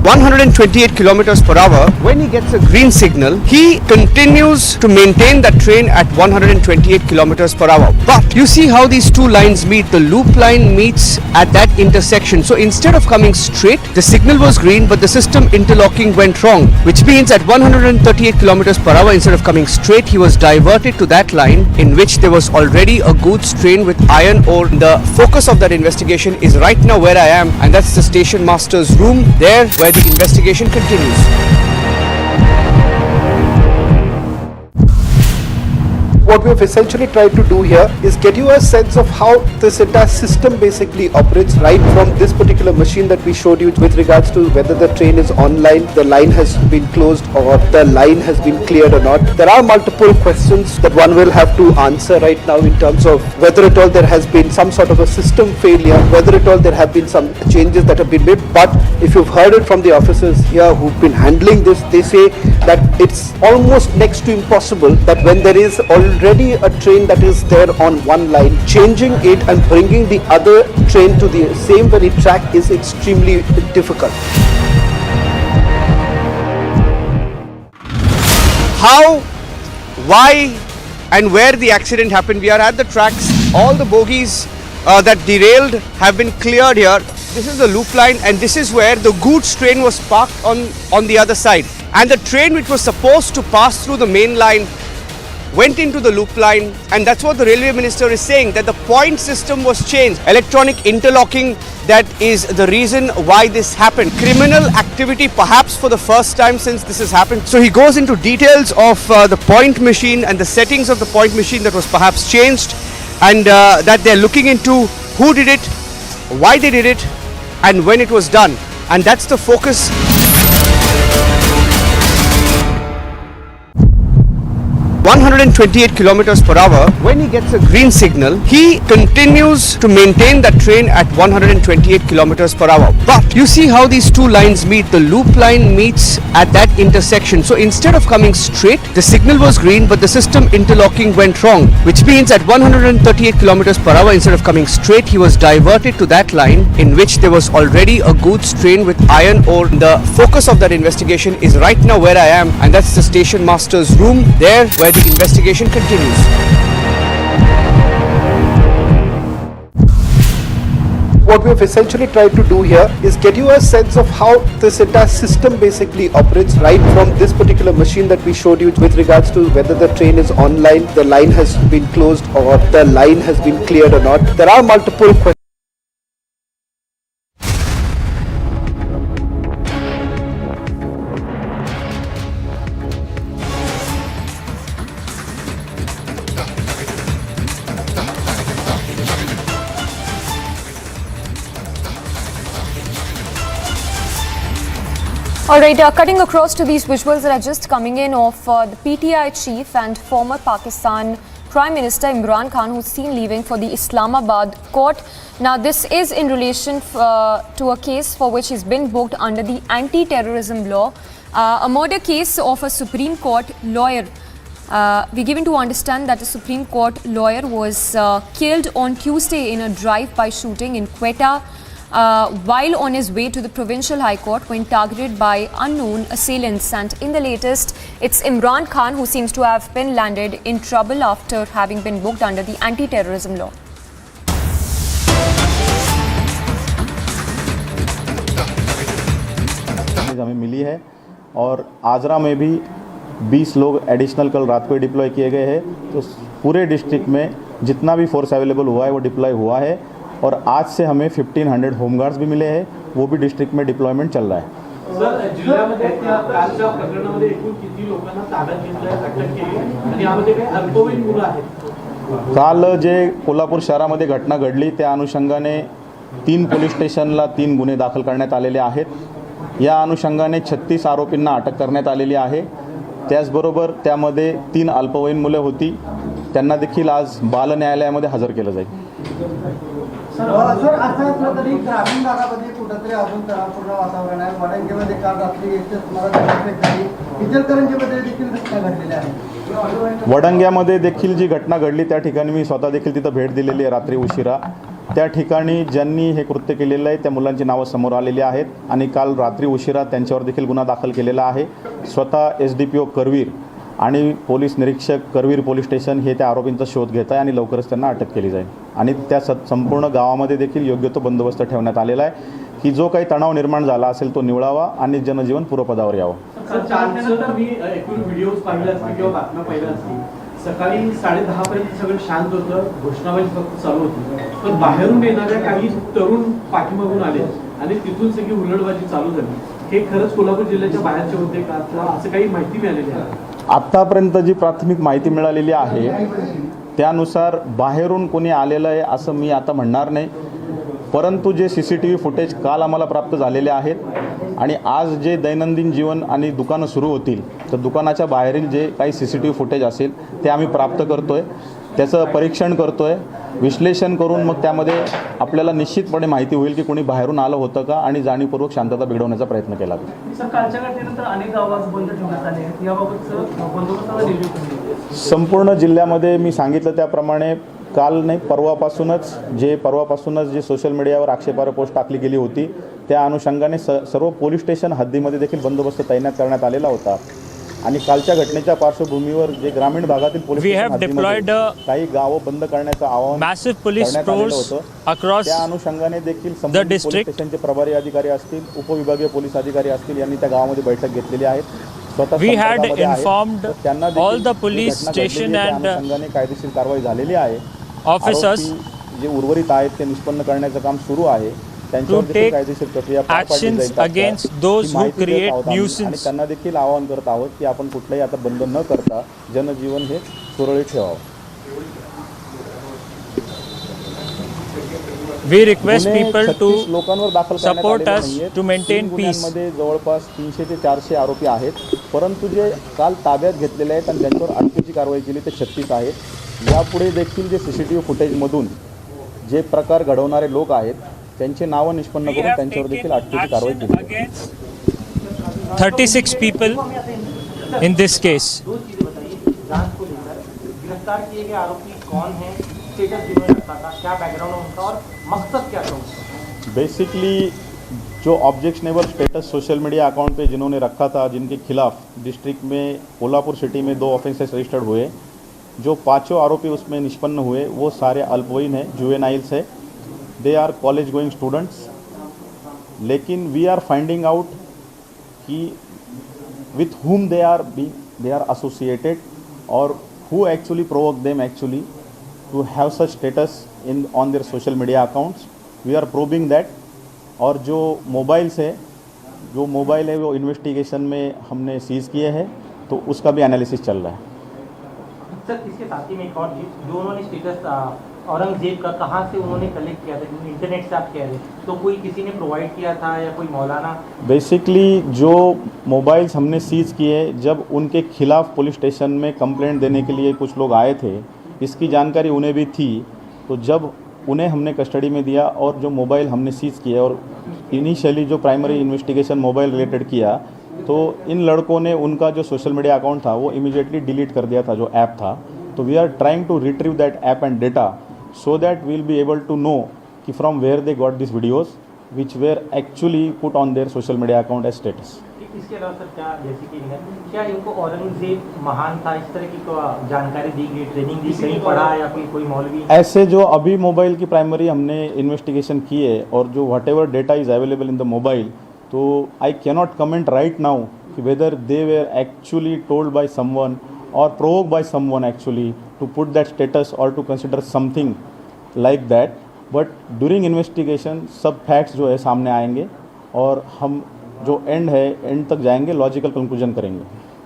128 kilometers per hour. When he gets a green signal, he continues to maintain that train at 128 kilometers per hour. But you see how these two lines meet. The loop line meets at that intersection. So instead of coming straight, the signal was green, but the system interlocking went wrong, which means at 138 kilometers per hour, instead of coming straight, he was diverted to that line in which there was already a goods train with iron ore. The focus of that investigation is right now where I am, and that's the station master's room, there where the investigation continues. What we have essentially tried to do here is get you a sense of how this entire system basically operates, right from this particular machine that we showed you with regards to whether the train is online, the line has been closed, or the line has been cleared or not. There are multiple questions that one will have to answer right now in terms of whether at all there has been some sort of a system failure, whether at all there have been some changes that have been made. But if you've heard it from the officers here who've been handling this, they say that it's almost next to impossible that when there is already a train that is there on one line, changing it and bringing the other train to the same very track is extremely difficult. How, why and where the accident happened, we are at the tracks. All the bogies that derailed have been cleared here. This is the loop line, and this is where the goods train was parked on the other side. And the train which was supposed to pass through the main line went into the loop line, and that's what the railway minister is saying, that the point system was changed. Electronic interlocking, that is the reason why this happened. Criminal activity perhaps for the first time since this has happened. So he goes into details of the point machine and the settings of the point machine that was perhaps changed, and that they're looking into who did it, why they did it, and when it was done. And that's the focus. 128 kilometers per hour. When he gets a green signal, he continues to maintain that train at 128 kilometers per hour. But you see how these two lines meet. The loop line meets at that intersection. So instead of coming straight, the signal was green, but the system interlocking went wrong, which means at 138 kilometers per hour, instead of coming straight, he was diverted to that line in which there was already a goods train with iron ore. The focus of that investigation is right now where I am, and that's the station master's room, there where the investigation continues. What we have essentially tried to do here is get you a sense of how this entire system basically operates, right from this particular machine that we showed you with regards to whether the train is online, the line has been closed, or the line has been cleared or not. There are multiple questions. Alright, cutting across to these visuals that are just coming in of the PTI chief and former Pakistan Prime Minister Imran Khan, who's seen leaving for the Islamabad court. Now, this is in relation to a case for which he's been booked under the anti-terrorism law, a murder case of a Supreme Court lawyer. We're given to understand that a Supreme Court lawyer was killed on Tuesday in a drive-by shooting in Quetta, while on his way to the Provincial High Court when targeted by unknown assailants. And in the latest, it's Imran Khan who seems to have been landed in trouble after having been booked under the anti-terrorism law. हमें मिली है और आजरा में भी 20 लोग additional कल रात को ही deploy किए गए हैं। तो पूरे डिस्ट्रिक्ट में जितना भी फोर्स अवेलेबल हुआ है वो डिप्लॉय हुआ है और आज से हमें 1500 होमगार्ड्स भी मिले हैं, वो भी डिस्ट्रिक्ट में डिप्लॉयमेंट चल रहा है। सर, जिल्ह्यामध्ये कालच्या प्रकरणामध्ये एकूण किती लोकांना ताब्यात घेतलंय, अटक केली आणि यामध्ये काही अल्पवयीन मुलं आहेत? काल जे कोल्हापूर शहरामध्ये घटना घडली त्या अनुषंगाने 3 पोलीस स्टेशनला 3 गुन्हे दाखल करण्यात आलेले आहेत। या अनुषंगाने 36 आरोपींना अटक करण्यात आलेली आहे। त्याचबरोबर त्यामध्ये 3 अल्पवयीन मुले होती, त्यांना देखील आज बाल न्यायालयामध्ये हजर केलं जाईल। सर असं तरी ग्रामीण भागामध्ये कुठंतरी अजून तणावपूर्ण वातावरण आहे। वडंगेमध्ये काल रात्री इचलकरंजीमध्ये देखील घटना घडलेल्या आहेत। वडंग्यामध्ये देखील जी घटना घडली त्या ठिकाणी मी स्वतः देखील तिथं भेट दिलेली आहे रात्री उशिरा। त्या ठिकाणी ज्यांनी हे कृत्य केलेलं आहे त्या मुलांची नावं समोर आलेली आहेत आणि काल रात्री उशिरा त्यांच्यावर देखील गुन्हा दाखल केलेला आहे। स्वतः SDPO करवीर आणि पोलीस निरीक्षक करवीर पोलीस स्टेशन हे त्या आरोपींचा शोध घेत आहे आणि लवकरच त्यांना अटक केली जाईल आणि त्या संपूर्ण गावामध्ये देखील योग्य तो बंदोबस्त ठेवण्यात आलेला आहे की जो काही तणाव निर्माण झाला असेल तो निवळावा आणि जनजीवन पूर्वपदावर यावं। मी एकूण व्हिडिओज पाहिले असतील किंवा बातम्या पाहिल्या असतील, सकाळी 10:30 पर्यंत सगळं शांत होतं, घोषणाबाजी फक्त चालू होती, पण बाहेरून येणाऱ्या काही तरुण पाठीमागून आले आणि तिथून सगळी हुल्लडबाजी चालू झाली। हे खरंच कोल्हापूर जिल्ह्याच्या बाहेरचे होते का, असं काही माहिती मिळालेली आहे? आत्तापर्यंत जी प्राथमिक माहिती मिळालेली आहे त्यानुसार बाहेरून कोणी आलेलं आहे असं मी आता म्हणणार नाही, परंतु जे CCTV फुटेज काल आम्हाला प्राप्त झालेले आहेत आणि आज जे दैनंदिन जीवन आणि दुकानं सुरू होतील तर दुकानाच्या बाहेरील जे काही CCTV फुटेज असेल ते आम्ही प्राप्त करतोय, त्याचं परीक्षण करतोय, विश्लेषण करून मग त्यामध्ये आपल्याला निश्चितपणे माहिती होईल की कोणी बाहेरून आलं होतं का आणि जाणीवपूर्वक शांतता बिघडवण्याचा प्रयत्न केला। सर, कालच्या घटनेनंतर अनेक गावात बंद ठेवण्यात आले, याबाबतचं बंदोबस्ताला नियोजन संपूर्ण जिल्ह्यामध्ये मी सांगितलं त्याप्रमाणे काल नाही परवापासूनच जे सोशल मीडियावर आक्षेपार्ह पोस्ट टाकली गेली होती त्या अनुषंगाने सर्व पोलीस स्टेशन हद्दीमध्ये देखील बंदोबस्त तैनात करण्यात आलेला होता आणि कालच्या घटनेच्या पार्श्वभूमीवर जे ग्रामीण भागातील पोलीस काही गावं बंद करण्याचं आवाहन करण्यात आलेलं होतं। त्या अनुषंगाने देखील संबंधित पोलीस स्टेशनचे प्रभारी अधिकारी असतील, उपविभागीय पोलीस अधिकारी असतील यांनी त्या गावामध्ये बैठक घेतलेली आहे। We had informed all the police station and कायदेशीर कारवाई झालेली आहे। officers जे उर्वरित आहेत ते निष्पन्न करण्याचं काम सुरू आहे, to take actions against those who create nuisance. आणि त्यांना देखील आवाहन करत आहोत की आपण कुठलाही आता बंद न करता जनजीवन हे सुरळीत ठेवावं। We request people to support us to maintain peace. मध्ये जवळपास 300 ते 400 आरोपी आहेत, परंतु जे काल ताब्यात घेतलेले आहेत आणि ज्यांच्यावर अटकेची कारवाई केली ते 36 आहेत। यापुढे देखील जे CCTV फुटेजमधून जे प्रकार घडवणारे लोक आहेत त्यांचे नावं निष्पन्न करून त्यांच्यावर देखील अटकेची कारवाई केली। 36 people in this case. गिरफ्तार किए गए आरोपी कौन है, स्टेटस जिन्होंने रखा था, क्या बैकग्राउंड है उनका और मकसद क्या था? बेसिकली जो objectionable status social media account पे जिन्होंने रखा था, जिनके खिलाफ डिस्ट्रिक्ट में कोल्हापुर सिटी में 2 ऑफेंसेस रजिस्टर्ड हुए, जो 5 आरोपी उसमें निष्पन्न हुए वो सारे अल्पवयीन हैं, जुवेनाइल्स है, they are college going students. लेकिन वी आर फाइंडिंग आउट कि with whom they are associated or who actually provoked them actually to have such status on their social media accounts. We are probing that। और जो mobiles है वो investigation में हमने seize किए हैं, तो उसका भी एनालिसिस चल रहा है। सर, इसके साथ ही में एक और चीज़, जो उन्होंने स्टेटस औरंगजेब का कहाँ से उन्होंने कलेक्ट किया था, इंटरनेट से आप कह रहे, तो कोई किसी ने प्रोवाइड किया था या कोई मौलाना? बेसिकली जो मोबाइल्स हमने सीज़ किए, जब उनके खिलाफ पुलिस स्टेशन में कंप्लेंट देने के लिए कुछ लोग आए थे, इसकी जानकारी उन्हें भी थी, तो जब उन्हें हमने कस्टडी में दिया और जो मोबाइल हमने सीज़ किया और इनिशियली जो प्राइमरी इन्वेस्टिगेशन मोबाइल रिलेटेड किया, तो इन लड़कों ने उनका जो सोशल मीडिया अकाउंट था वो इमीडिएटली डिलीट कर दिया था, जो ऐप था। तो we are trying to retrieve that app and data so that we will be able to know कि from where they got these videos which were actually put on their social media account as status। इसके अलावा sir क्या इनको औरंगजेब महान था, इस तरह की जानकारी दी गई, ट्रेनिंग दी, कहीं पढ़ा या कोई मौलवी? ऐसे जो अभी मोबाइल की प्राइमरी हमने इन्वेस्टिगेशन की है और जो whatever data is available in the mobile, तो I cannot comment right now whether they were actually told by someone or provoked by someone actually to put that status or to consider something like that. But during investigation सब facts जो है सामने आएंगे और हम जो end है end तक जाएंगे, logical conclusion करेंगे.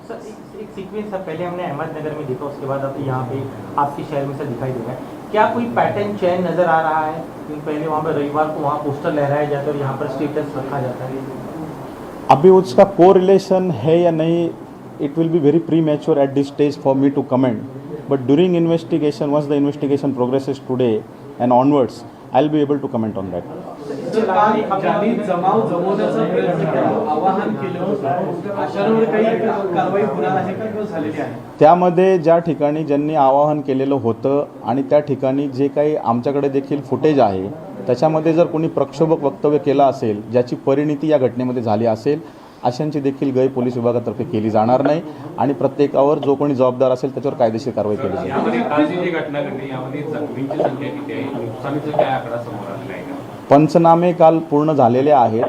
सर एक सीक्वेंस है, पहले हमने अहमदनगर में देखा, उसके बाद अब यहाँ पे आपके शहर में से दिखाई दे रहा है. क्या कोई पैटर्न चेन नज़र आ रहा है? पहले वहाँ पर रविवार को वहाँ पोस्टर लहराया जाता है और यहाँ पर स्टेटस रखा जाता है. अभी उसका कोरिलेशन है या नहीं, it will be very premature at this stage for me to comment. But during investigation, once the investigation progresses today and onwards, I'll be able to comment on that. ज्यांनी जमाव जमवण्याचा प्रयत्न केला, आवाहन केलं होतं, अशांवर काही कारवाई होणार आहे का किंवा झालेली आहे? त्यामध्ये ज्या ठिकाणी ज्यांनी आवाहन केलेलं होतं आणि त्या ठिकाणी जे काही आमच्याकडे देखील फुटेज आहे त्याच्यामध्ये जर कोणी प्रक्षोभक वक्तव्य केलं असेल, ज्याची परिणिती या घटनेमध्ये झाली असेल, अशांची देखील गै पोलीस विभागातर्फे केली जाणार नाही आणि प्रत्येकावर जो कोणी जबाबदार असेल त्याच्यावर कायदेशीर कारवाई केली जाईल. पंचनामे काल पूर्ण झालेले आहेत.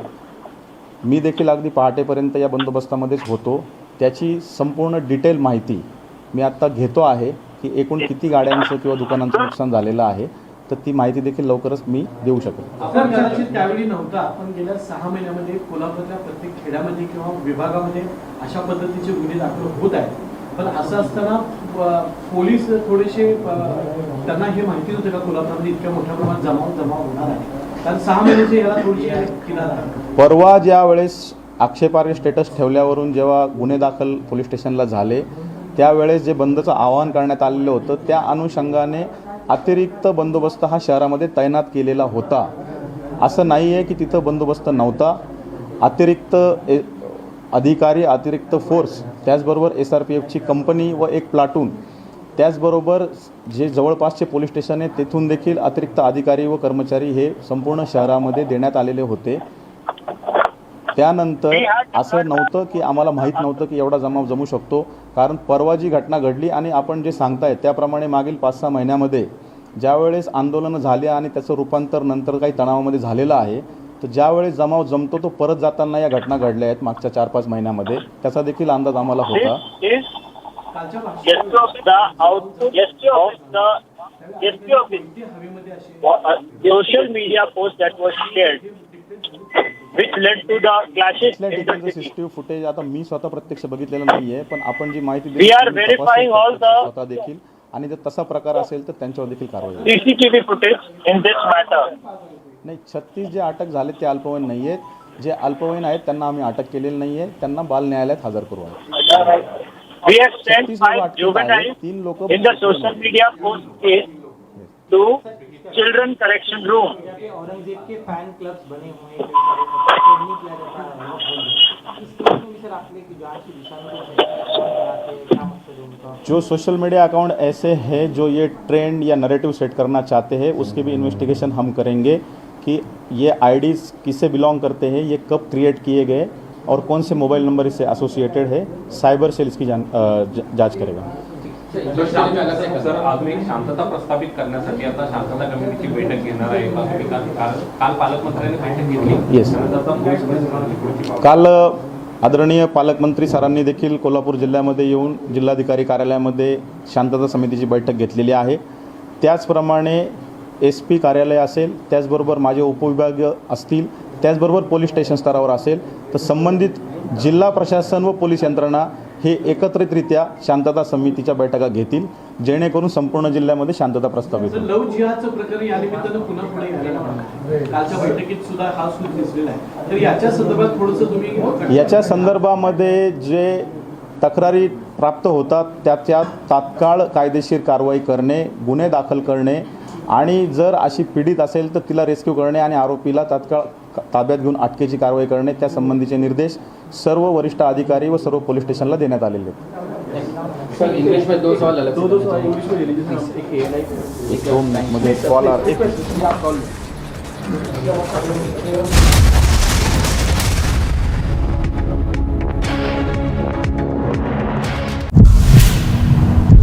मी देखील अगदी पहाटेपर्यंत या बंदोबस्तामध्येच होतो. त्याची संपूर्ण डिटेल माहिती मी आत्ता घेतो आहे की एकूण किती गाड्यांचं किंवा दुकानांचं नुकसान झालेलं आहे, तर ती माहिती देखील लवकरच मी देऊ शकेन. आपण कदाचित त्यावेळी नव्हता, आपण गेल्या 6 महिन्यामध्ये कोल्हापूरच्या प्रत्येक खेड्यामध्ये किंवा विभागामध्ये अशा पद्धतीचे गुन्हे दाखल होत आहेत. पण असं असताना पोलीस थोडेसे त्यांना हे माहिती होतं का कोल्हापूरमध्ये इतक्या मोठ्या प्रमाणात जमाव होणार आहे? कारण 6 महिन्याचे याला थोडीशी किनार आहे. परवा ज्या वेळेस आक्षेपार्ह स्टेटस ठेवल्यावरून जेव्हा गुन्हे दाखल पोलीस स्टेशनला झाले त्यावेळेस जे बंदचं आवाहन करण्यात आलेलं होतं त्या अनुषंगाने अतिरिक्त बंदोबस्त हा शहरामध्ये तैनात केलेला होता. असं नाही आहे की तिथं बंदोबस्त नव्हता. अतिरिक्त अधिकारी, अतिरिक्त फोर्स, त्याचबरोबर SRPFची कंपनी व एक प्लाटून, त्याचबरोबर जे जवळपासचे पोलीस स्टेशन आहे तेथून देखील अतिरिक्त अधिकारी व कर्मचारी हे संपूर्ण शहरामध्ये देण्यात आलेले होते. त्यानंतर असं नव्हतं की आम्हाला माहीत नव्हतं की एवढा जमाव जमू शकतो, कारण परवा जी घटना घडली आणि आपण जे सांगताय त्याप्रमाणे मागील 5-6 महिन्यामध्ये ज्यावेळेस आंदोलनं झाली आणि त्याचं रूपांतर नंतर काही तणावामध्ये झालेलं आहे, तर ज्यावेळेस जमाव जमतो तो परत जाताना या घटना घडल्या आहेत मागच्या 4-5 महिन्यामध्ये. त्याचा देखील अंदाज आम्हाला होता. social media post that was shared which led to the clashes in the CCTV footage आता मी स्वतः प्रत्यक्ष बघितलेलं नाहीये, पण आपण जी माहिती we are verifying all the स्वतः देखील आणि जर तसा प्रकार असेल तर त्यांच्यावर देखील कारवाई होईल. CCTV footage in this matter. नाही, 36 जे अटक झाले ते अल्पवयीन नाही आहेत. जे अल्पवयीन आहेत त्यांना आम्ही अटक केलेली नाही आहे, त्यांना बाल न्यायालयात हजर करू आहे. We have sent 5 juveniles in the social media post case to children correction room. Aurangzeb के फैन क्लब्स बने हुए हैं, जो सोशल मीडिया अकाउंट ऐसे हैं जो ये ट्रेंड या नैरेटिव सेट करना चाहते हैं, उसकी भी इन्वेस्टिगेशन हम करेंगे कि ये आईडीज़ किससे बिलोंग करते हैं, ये कब क्रिएट किए गए और कौन से मोबाइल नंबर इससे एसोसिएटेड है. साइबर सेल इसकी जांच करेगा. सर, आज एक शांतता प्रस्थापित करण्यासाठी आता शांतता कमिटीची बैठक घेणार आहे. काल पालकमंत्र्यांनी बैठक घेतली. येस, काल आदरणीय पालकमंत्री सरांनी देखील कोल्हापूर जिल्ह्यामध्ये येऊन जिल्हाधिकारी कार्यालयामध्ये शांतता समितीची बैठक घेतलेली आहे. त्याचप्रमाणे SP कार्यालय असेल, त्याचबरोबर माझे उपविभाग असतील, त्याचबरोबर पोलीस स्टेशन स्तरावर असेल, तर संबंधित जिल्हा प्रशासन व पोलीस यंत्रणा हे एकत्रितरित्या शांतता समितीच्या बैठका घेतील, जेणेकरून संपूर्ण जिल्ह्यामध्ये शांतता प्रस्थापित होईल. लव जिहादचं प्रकरण या निमित्तानं पुन्हा पुढे यायला लागलं. कालच्या बैठकीत सुद्धा हा सूर दिसलेला आहे. तर याच्या संदर्भात थोडंसं तुम्ही याच्या संदर्भामध्ये जे तक्रारी प्राप्त होतात त्याच्या तात्काळ कायदेशीर कारवाई करणे, गुन्हे दाखल करणे आणि जर अशी पीडित असेल तर तिला रेस्क्यू करणे आणि आरोपीला तात्काळ ताब्यात घेऊन अटकेची कारवाई करणे, त्या संबंधीचे निर्देश सर्व वरिष्ठ अधिकारी व सर्व पोलीस स्टेशनला देण्यात आलेले आहेत. सर, इंग्लिश में 2 सवाल अलग इंग्लिश में ले लीजिए. एक 2 मिनटमध्ये कॉल आ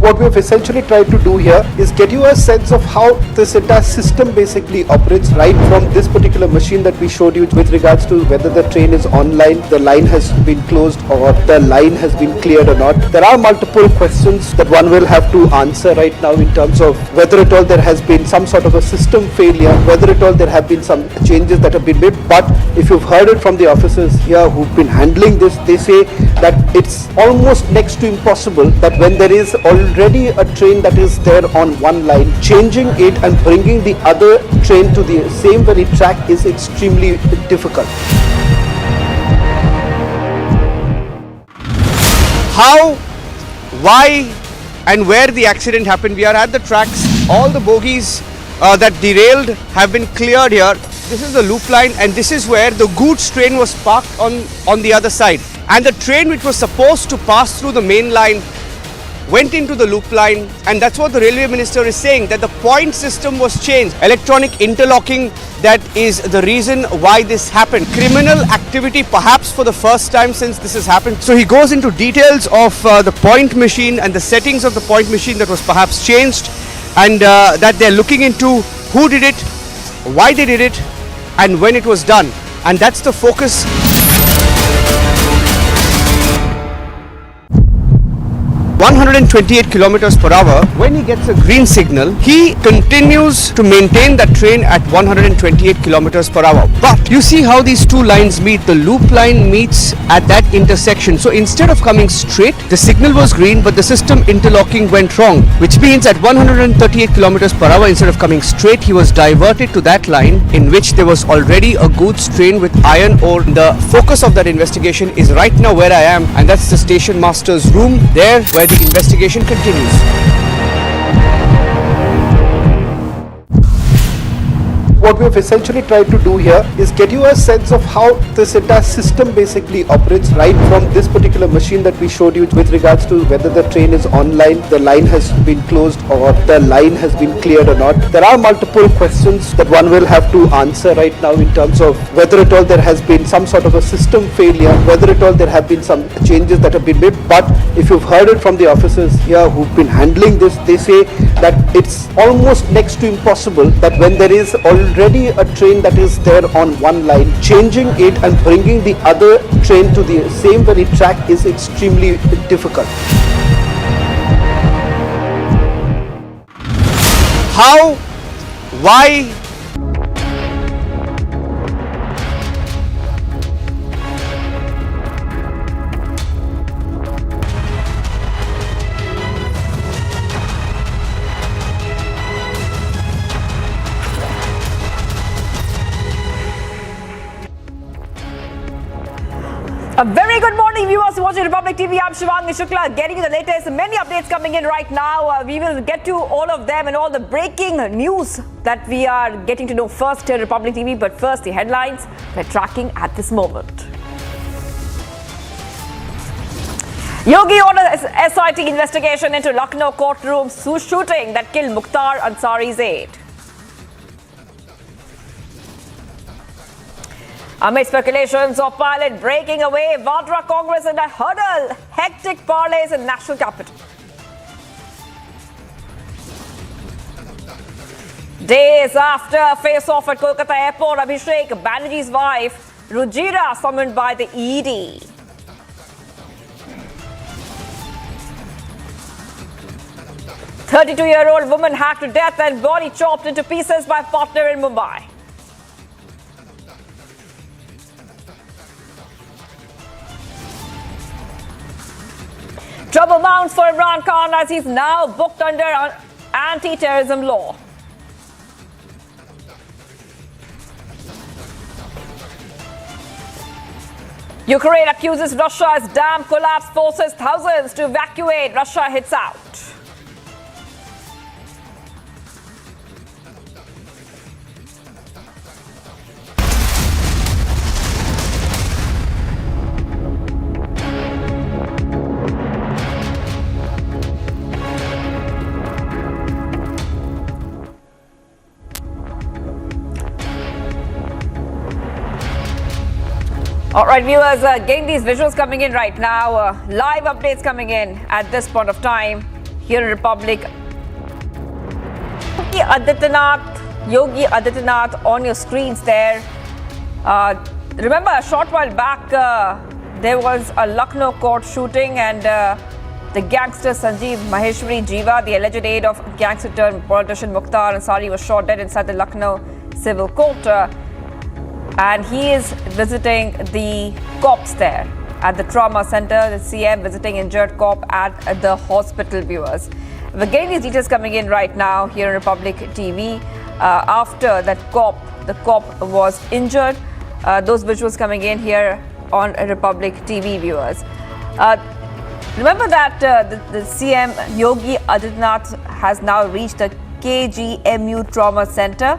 What we have essentially tried to do here is get you a sense of how this entire system basically operates, right from this particular machine that we showed you with regards to whether the train is online, the line has been closed, or the line has been cleared or not. There are multiple questions that one will have to answer right now in terms of whether at all there has been some sort of a system failure, whether at all there have been some changes that have been made. But if you've heard it from the officers here who've been handling this, they say that it's almost next to impossible that when there is already a train that is there on one line, changing it and bringing the other train to the same very track is extremely difficult. How, why and where the accident happened, we are at the tracks. All the bogies that derailed have been cleared here. This is the loop line and this is where the goods train was parked on the other side. And the train which was supposed to pass through the main line went into the loop line, and that's what the railway minister is saying, that the point system was changed. Electronic interlocking, that is the reason why this happened. Criminal activity perhaps for the first time since this has happened. So he goes into details of the point machine and the settings of the point machine that was perhaps changed, and that they're looking into who did it, why they did it, and when it was done. And that's the focus. 128 kilometers per hour. When he gets a green signal, he continues to maintain that train at 128 kilometers per hour. But you see how these two lines meet. The loop line meets at that intersection. So instead of coming straight, the signal was green, but the system interlocking went wrong, which means at 138 kilometers per hour, instead of coming straight, he was diverted to that line in which there was already a goods train with iron ore. The focus of that investigation is right now where I am, and that's the station master's room, there where the investigation continues. What we have essentially tried to do here is get you a sense of how this entire system basically operates, right from this particular machine that we showed you with regards to whether the train is online, the line has been closed, or the line has been cleared or not. There are multiple questions that one will have to answer right now in terms of whether at all there has been some sort of a system failure, whether at all there have been some changes that have been made. But if you've heard it from the officers here who've been handling this, they say that it's almost next to impossible that when there is already a train that is there on one line, changing it and bringing the other train to the same very track is extremely difficult. How, why A very good morning, viewers watching Republic TV. I'm Shivangi Shukla, getting you the latest. Many updates coming in right now. We will get to all of them and all the breaking news that we are getting to know first here at Republic TV. But first, the headlines we're tracking at this moment. Yogi orders SIT investigation into Lucknow courtroom shooting that killed Mukhtar Ansari's aide. Amid speculations of pilot breaking away, Vadra Congress in a hurdle, hectic parleys in national capital. Days after face-off at Kolkata airport, Abhishek Banerjee's wife, Rujira, summoned by the ED. A 32-year-old woman hacked to death and body chopped into pieces by partner in Mumbai. Trouble mounts for Imran Khan as he's now booked under anti-terrorism law. Ukraine accuses Russia as dam collapse, forces thousands to evacuate. Russia hits out. All right, viewers, getting these visuals coming in right now. Live updates coming in at this point of time. here in Republic. Yogi Adityanath on your screens there. Remember, a short while back, there was a Lucknow court shooting and the gangster Sanjeev Maheshwari Jiva, the alleged aide of gangster turned politician Mukhtar Ansari, was shot dead inside the Lucknow civil court. And he is visiting the cops there at the trauma center, the CM visiting injured cop at the hospital, viewers. We're getting these details coming in right now here in Republic TV. After that the cop was injured. Those visuals coming in here on Republic TV, viewers. Remember that the CM Yogi Adityanath has now reached the KGMU Trauma Center.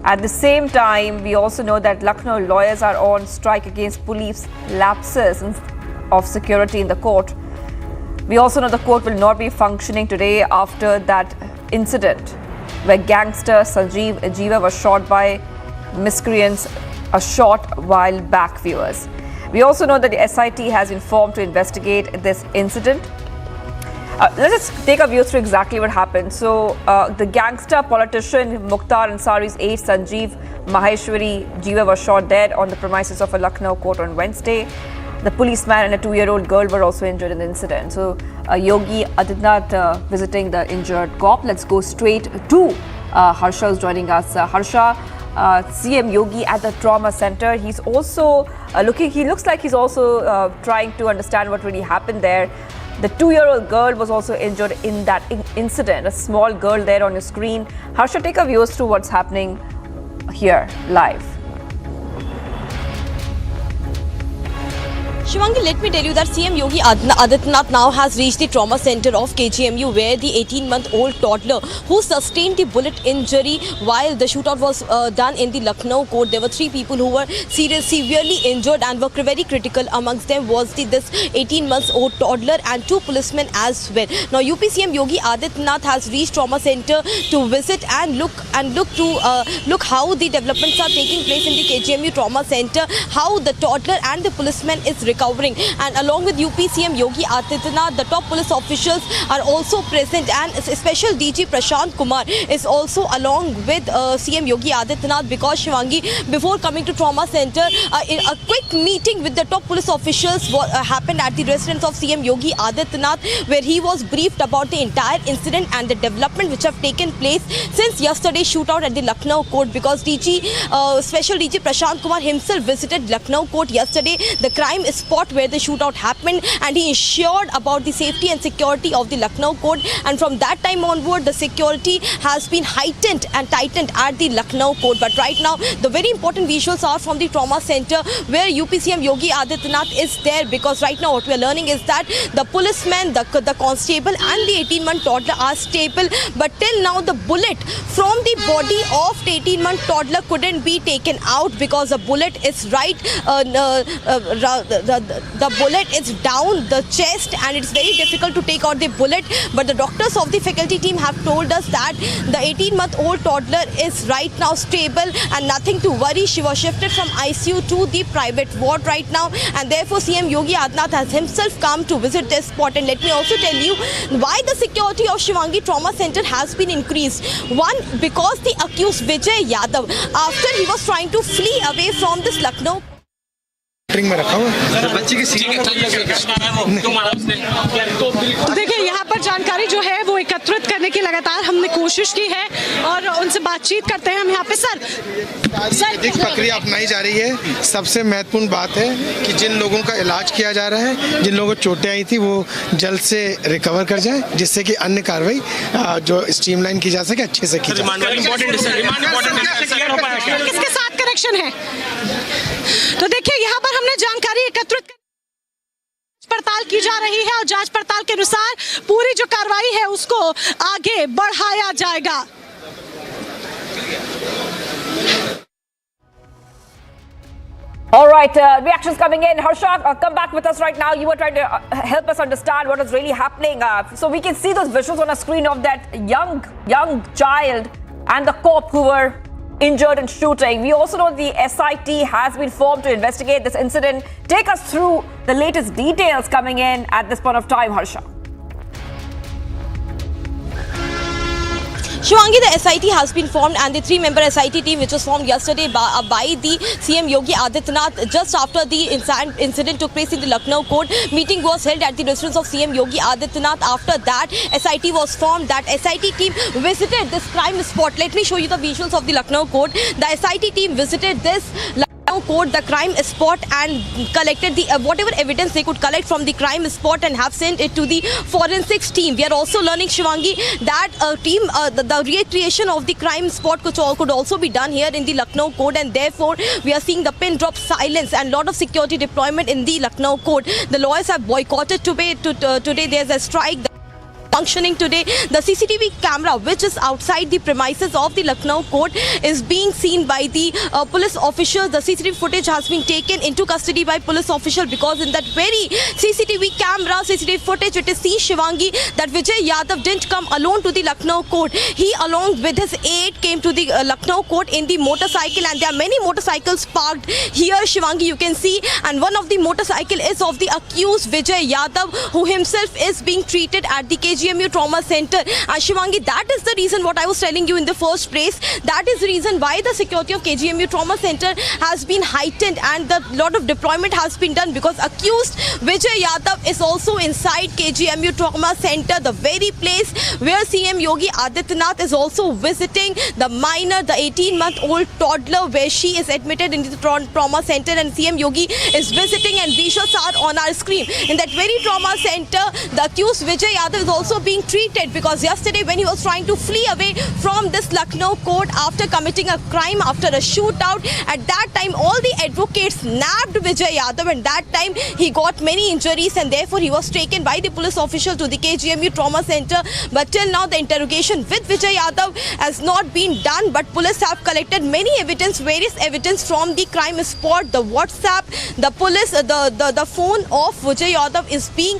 At the same time, we also know that Lucknow lawyers are on strike against police lapses of security in the court. We also know the court will not be functioning today after that incident where gangster Sanjeev Jiva was shot by miscreants a short while back, viewers. We also know that the SIT has informed to investigate this incident. Let's just take a view through exactly what happened. So, the gangster politician Mukhtar Ansari's aide Sanjeev Maheshwari Jiva was shot dead on the premises of a Lucknow court on Wednesday. The policeman and a 2-year-old girl were also injured in the incident. So, Yogi Adityanath visiting the injured cop. Let's go straight to Harsha, who's joining us. Harsha, CM Yogi at the trauma center. He's also he looks like he's also trying to understand what really happened there. The 2-year-old girl was also injured in that incident, a small girl there on your screen. Harsha, take our viewers through what's happening here live. Shivangi, let me tell you that CM Yogi Adityanath now has reached the trauma center of KGMU, where the 18-month-old toddler who sustained the bullet injury while the shootout was done in the Lucknow court. There were 3 people who were severely injured and were very critical. Amongst them was this 18-month-old toddler and 2 policemen as well. Now, UP CM Yogi Adityanath has reached trauma center to visit and look how the developments are taking place in the KGMU trauma center, how the toddler and the policeman is recovering. And along with UP CM Yogi Adityanath, the top police officials are also present, and Special DG Prashant Kumar is also along with CM Yogi Adityanath, because Shivangi, before coming to trauma center, a quick meeting with the top police officials happened at the residence of CM Yogi Adityanath, where he was briefed about the entire incident and the development which have taken place since yesterday's shootout at the Lucknow court, because Special DG Prashant Kumar himself visited Lucknow court yesterday, the crime spot where the shootout happened, and he ensured about the safety and security of the Lucknow court. And from that time onward, the security has been heightened and tightened at the Lucknow court. But right now, the very important visuals are from the trauma center, where UP CM Yogi Adityanath is there, because right now what we are learning is that the policeman, the constable and the 18-month toddler are stable, but till now the bullet from the body of the 18-month toddler couldn't be taken out, because the bullet is the bullet is down the chest, and it's very difficult to take out the bullet. But the doctors of the faculty team have told us that the 18-month-old toddler is right now stable and nothing to worry. She was shifted from ICU to the private ward right now, and therefore CM Yogi Adityanath has himself come to visit this spot. And let me also tell you why the security of Shivangi Trauma Center has been increased. One, because the accused Vijay Yadav, after he was trying to flee away from this Lucknow में रखा हुआ बच्ची की देखिए, यहाँ पर जानकारी जो है वो एकत्रित करने की लगातार हमने कोशिश की है और उनसे बातचीत करते हैं हम यहाँ पे। सर, प्रक्रिया अपनाई जा रही है। सबसे महत्वपूर्ण बात है कि जिन लोगों का इलाज किया जा रहा है, जिन लोगों को चोटें आई थी, वो जल्द से रिकवर कर जाए, जिससे कि अन्य कार्रवाई जो स्ट्रीमलाइन की जा सके अच्छे से की जाए। किसके साथ कनेक्शन है? तो देखिए, यहाँ पर हमने जानकारी एकत्रित पड़ताल की जा रही है और जांच पड़ताल के अनुसार पूरी जो कार्रवाई है उसको आगे बढ़ाया जाएगा। All right, reactions coming in. Harsha, come back with us right now. You were trying to help us understand what is really happening. So we can see those visuals on a screen of that young child and the cop who were injured in shooting. We also know the SIT has been formed to investigate this incident. Take us through the latest details coming in at this point of time, Harsha. Shivangi, the SIT has been formed, and the 3-member SIT team which was formed yesterday by the CM Yogi Adityanath just after the incident took place in the Lucknow court. Meeting was held at the residence of CM Yogi Adityanath. After that, SIT was formed. That SIT team visited this crime spot. Let me show you the visuals of the Lucknow court. The SIT team visited this court, the crime spot, and collected the whatever evidence they could collect from the crime spot and have sent it to the forensics team. We are also learning, Shivangi, that the recreation of the crime spot could also be done here in the Lucknow court, and therefore we are seeing the pin drop silence and lot of security deployment in the Lucknow court. The lawyers have boycotted today. There's a strike functioning today. The CCTV camera which is outside the premises of the Lucknow court is being seen by the police officials. The CCTV footage has been taken into custody by police officials, because in that very CCTV footage it is seen, Shivangi, that Vijay Yadav didn't come alone to the Lucknow court. He along with his aide came to the Lucknow court in the motorcycle, and there are many motorcycles parked here, Shivangi, you can see, and one of the motorcycle is of the accused Vijay Yadav, who himself is being treated at the KGMU Trauma Center. And Shivangi, that is the reason what I was telling you in the first place. That is the reason why the security of KGMU Trauma Center has been heightened, and a lot of deployment has been done, because accused Vijay Yadav is also inside KGMU Trauma Center, the very place where CM Yogi Adityanath is also visiting the minor, the 18-month-old toddler, where she is admitted into the trauma center, and CM Yogi is visiting, and visuals are on our screen. In that very trauma center, the accused Vijay Yadav is also being treated, because yesterday when he was trying to flee away from this Lucknow court after committing a crime, after a shootout, at that time all the advocates nabbed Vijay Yadav, and that time he got many injuries, and therefore he was taken by the police official to the KGMU Trauma Center. But till now the interrogation with Vijay Yadav has not been done, but police have collected many evidence, various evidence from the crime spot. The WhatsApp, the police, the phone of Vijay Yadav is being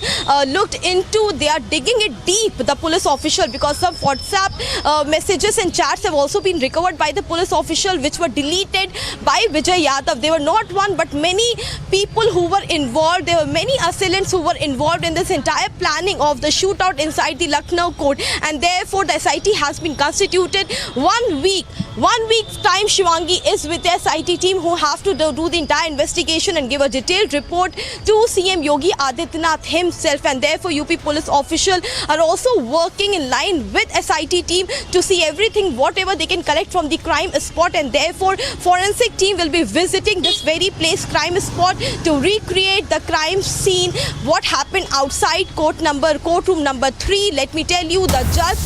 looked into. They are digging it deep, the police official, because some WhatsApp messages and chats have also been recovered by the police official, which were deleted by Vijay Yadav. There were not one but many people who were involved. There were many assailants who were involved in this entire planning of the shootout inside the Lucknow court, and therefore the SIT has been constituted. 1 week's time, Shivangi, is with the SIT team, who have to do the entire investigation and give a detailed report to CM Yogi Adityanath himself, and therefore UP police officials are also working in line with SIT team to see everything, whatever they can collect from the crime spot, and therefore forensic team will be visiting this very place, crime spot, to recreate the crime scene, what happened outside courtroom number 3. Let me tell you, the judge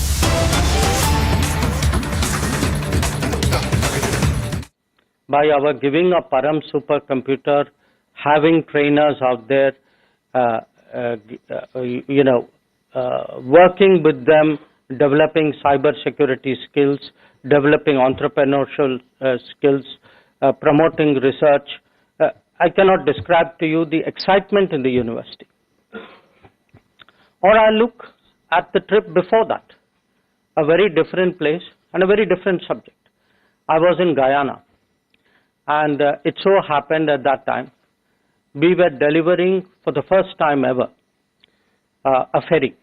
by our giving a Param supercomputer, having trainers out there, working with them, developing cyber security skills, developing entrepreneurial skills, promoting research. I cannot describe to you the excitement in the university. Or I look at the trip before that, a very different place and a very different subject. I was in Guyana, and it so happened at that time we were delivering for the first time ever a ferry.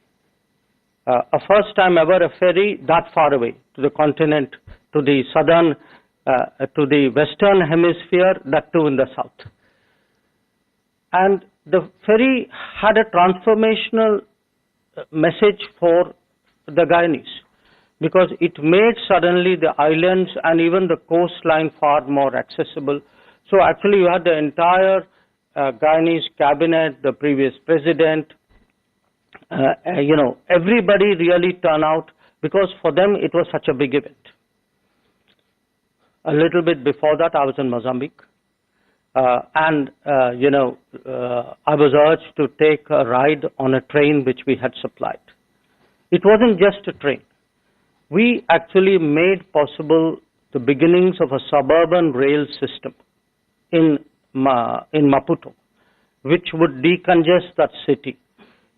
A first time ever a ferry that far away to the continent, to the southern, to the western hemisphere, that too in the south. And the ferry had a transformational message for the Guyanese, because it made suddenly the islands and even the coastline far more accessible. So actually you had the entire Guyanese cabinet, the previous president, everybody really turn out, because for them it was such a big event. A little bit before that I was in Mozambique, and I was urged to take a ride on a train which we had supplied. It wasn't just a train. We actually made possible the beginnings of a suburban rail system in Maputo, which would decongest that city,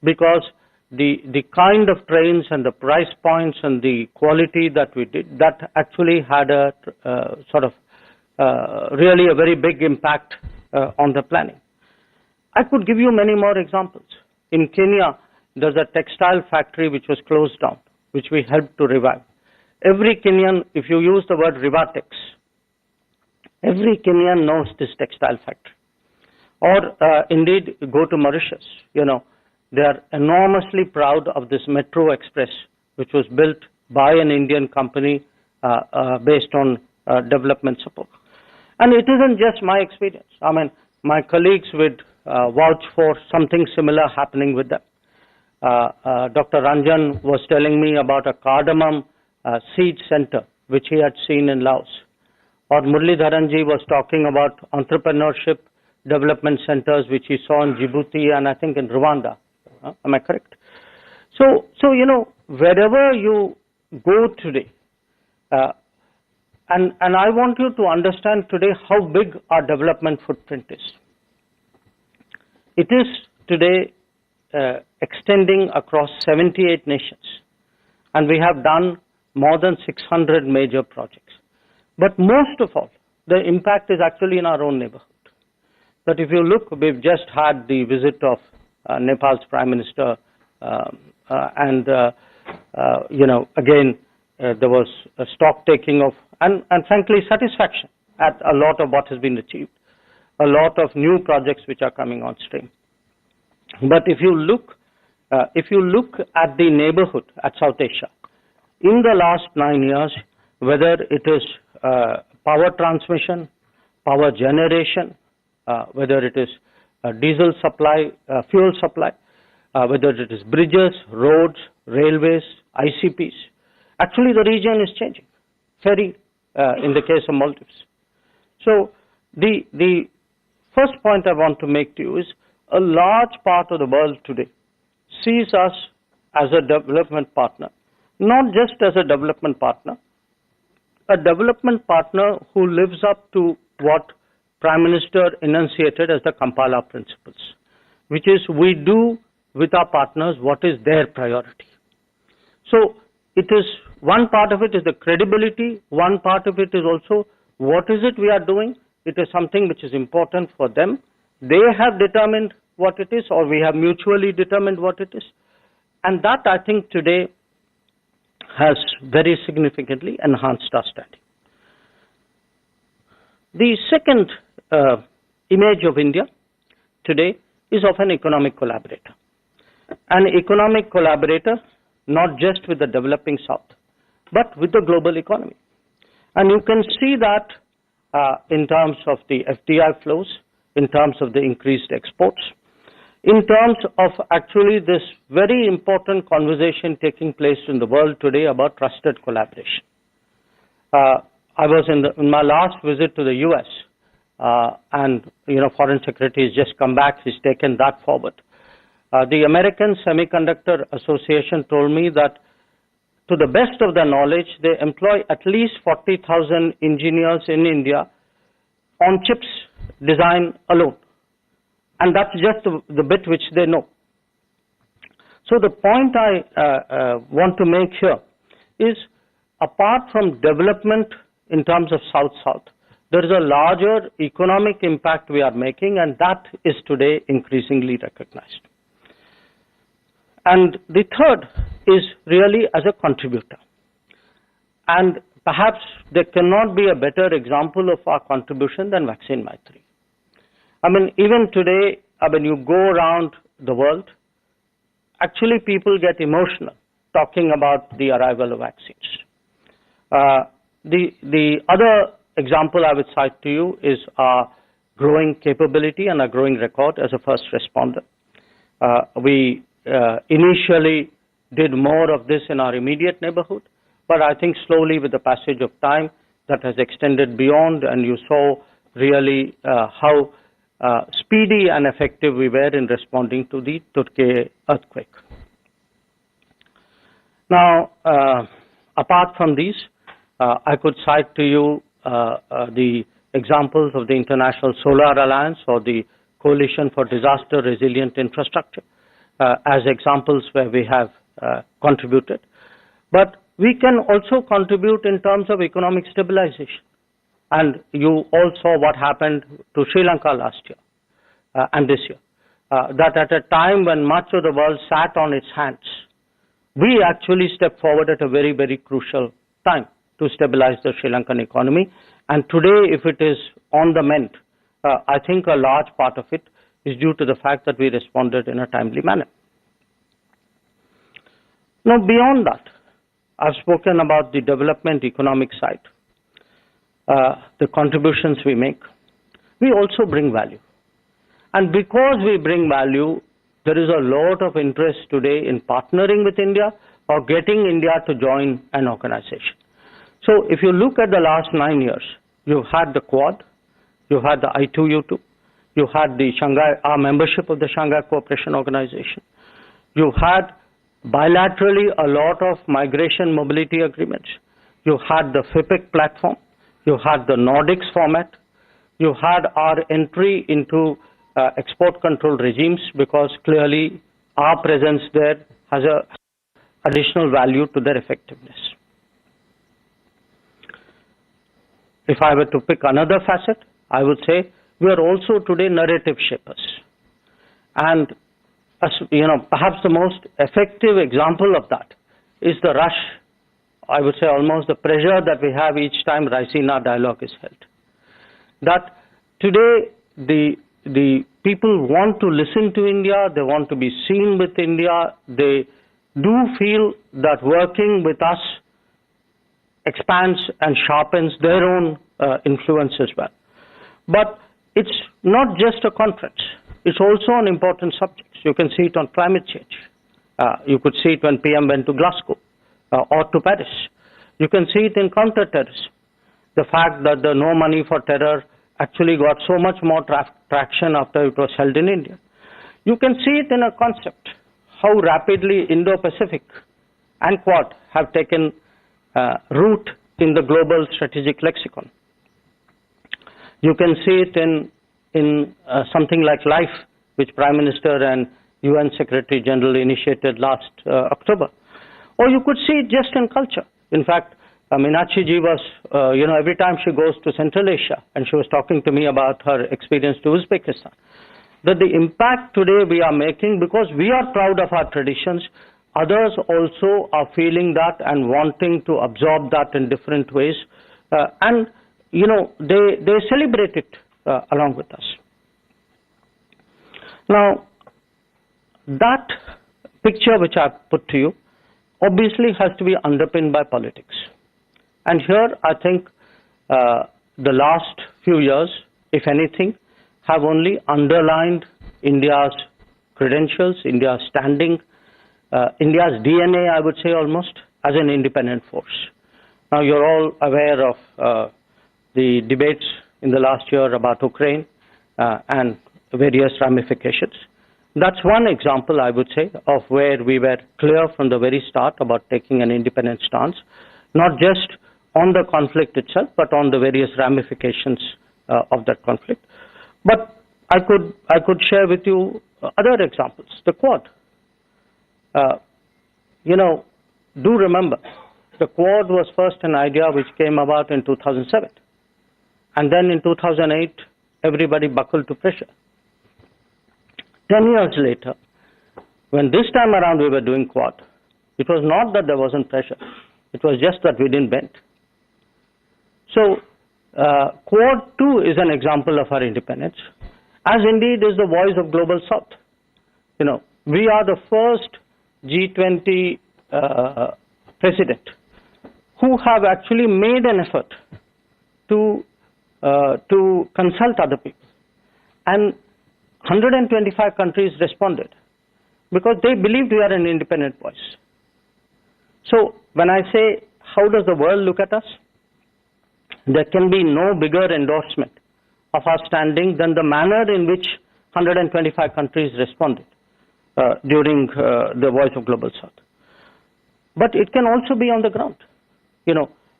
because the kind of trains and the price points and the quality that we did, that actually had a really a very big impact on the planning. I could give you many more examples. In Kenya, there's a textile factory which was closed down, which we helped to revive. every Kenyan, if you use the word Rivatex, every Kenyan knows this textile factory. Or indeed, go to Mauritius, you know, they are enormously proud of this Metro Express, which was built by an Indian company based on development support. And it isn't just my experience. I mean, my colleagues would vouch for something similar happening with them. Dr. Ranjan was telling me about a cardamom seed center, which he had seen in Laos. Or Muralidharanji was talking about entrepreneurship development centers, which he saw in Djibouti and I think in Rwanda. Am I correct? So you know, wherever you go today, and I want you to understand today how big our development footprint is. It is today extending across 78 nations, and we have done more than 600 major projects. But most of all, the impact is actually in our own neighborhood. That if you look, we've just had the visit of Nepal's Prime Minister, and you know, again, there was a stock taking of, and frankly, satisfaction at a lot of what has been achieved, a lot of new projects which are coming on stream. But if you look at the neighborhood at South Asia, in the last 9 years, whether it is power transmission, power generation, whether it is diesel supply, fuel supply, whether it is bridges, roads, railways, ICPs, actually the region is changing, very in the case of Maldives. So the first point I want to make to you is a large part of the world today sees us as a development partner, not just as a development partner who lives up to what Prime Minister enunciated as the Kampala principles, which is we do with our partners what is their priority. So it is, one part of it is the credibility, one part of it is also what is it we are doing. It is something which is important for them. They have determined what it is, or we have mutually determined what it is. And that, I think, today has very significantly enhanced our standing. The second image of India today is of an economic collaborator. An economic collaborator not just with the developing South, but with the global economy. And you can see that in terms of the FDI flows, in terms of the increased exports, in terms of actually this very important conversation taking place in the world today about trusted collaboration. I was in my last visit to the US, and Foreign Secretary has just come back, he's taken that forward. The American Semiconductor Association told me that to the best of their knowledge, they employ at least 40,000 engineers in India on chips design alone. And that's just the bit which they know. So the point I want to make here is, apart from development in terms of South-South, there is a larger economic impact we are making, and that is today increasingly recognized. And the third is really as a contributor. And perhaps there cannot be a better example of our contribution than Vaccine Maitri. I mean, even today, when you go around the world, actually people get emotional talking about the arrival of vaccines. The other example I would cite to you is our growing capability and our growing record as a first responder. We initially did more of this in our immediate neighborhood, but I think slowly with the passage of time that has extended beyond, and you saw really how speedy and effective we were in responding to the Turkey earthquake. Now, apart from these, I could cite to you the examples of the International Solar Alliance or the Coalition for Disaster Resilient Infrastructure as examples where we have contributed. But we can also contribute in terms of economic stabilization. And you all saw what happened to Sri Lanka last year and this year. That at a time when much of the world sat on its hands, we actually stepped forward at a very, very crucial time to stabilize the Sri Lankan economy. And today, if it is on the mend, I think a large part of it is due to the fact that we responded in a timely manner. Now, beyond that, I've spoken about the development economic side, the contributions we make. We also bring value. And because we bring value, there is a lot of interest today in partnering with India or getting India to join an organization. So if you look at the last 9 years, you've had the Quad, you had the I2U2, you had the Shanghai, our membership of the Shanghai Cooperation Organization. You had bilaterally a lot of migration mobility agreements. You had the FIPIC platform. You had the Nordics format. You had our entry into export control regimes, because clearly our presence there has a additional value to their effectiveness. If I were to pick another facet, I would say we are also today narrative shapers. And perhaps the most effective example of that is the rush, I would say almost the pressure that we have each time Raisina dialogue is held. That today the people want to listen to India, they want to be seen with India, they do feel that working with us expands and sharpens their own influence as well. But it's not just a conference, it's also an important subject. You can see it on climate change. You could see it when PM went to Glasgow or to Paris. You can see it in counter-terrorism. The fact that the no money for terror actually got so much more traction after it was held in India. You can see it in a concept, how rapidly Indo-Pacific and Quad have taken root in the global strategic lexicon. You can see it in something like LIFE, which Prime Minister and UN Secretary General initiated last October. Or you could see it just in culture. In fact, Meenakshi ji was, every time she goes to Central Asia, and she was talking to me about her experience to Uzbekistan, that the impact today we are making, because we are proud of our traditions, others also are feeling that and wanting to absorb that in different ways. And, they celebrate it along with us. Now, that picture which I put to you obviously has to be underpinned by politics. And here I think the last few years, if anything, have only underlined India's credentials, India's standing, India's DNA, I would say almost, as an independent force. Now you're all aware of the debates in the last year about Ukraine and various ramifications. That's one example, I would say, of where we were clear from the very start about taking an independent stance, not just on the conflict itself, but on the various ramifications of that conflict. But I could share with you other examples. The Quad. Do remember, the Quad was first an idea which came about in 2007. And then in 2008, everybody buckled to pressure. 10 years later, when this time around we were doing Quad, it was not that there wasn't pressure. It was just that we didn't bend. So, Quad too is an example of our independence, as indeed is the voice of Global South. We are the first G20 president who have actually made an effort to consult other people. And 125 countries responded because they believed we are an independent voice. So when I say, how does the world look at us? There can be no bigger endorsement of our standing than the manner in which 125 countries responded during the Voice of Global South. But it can also be on the ground.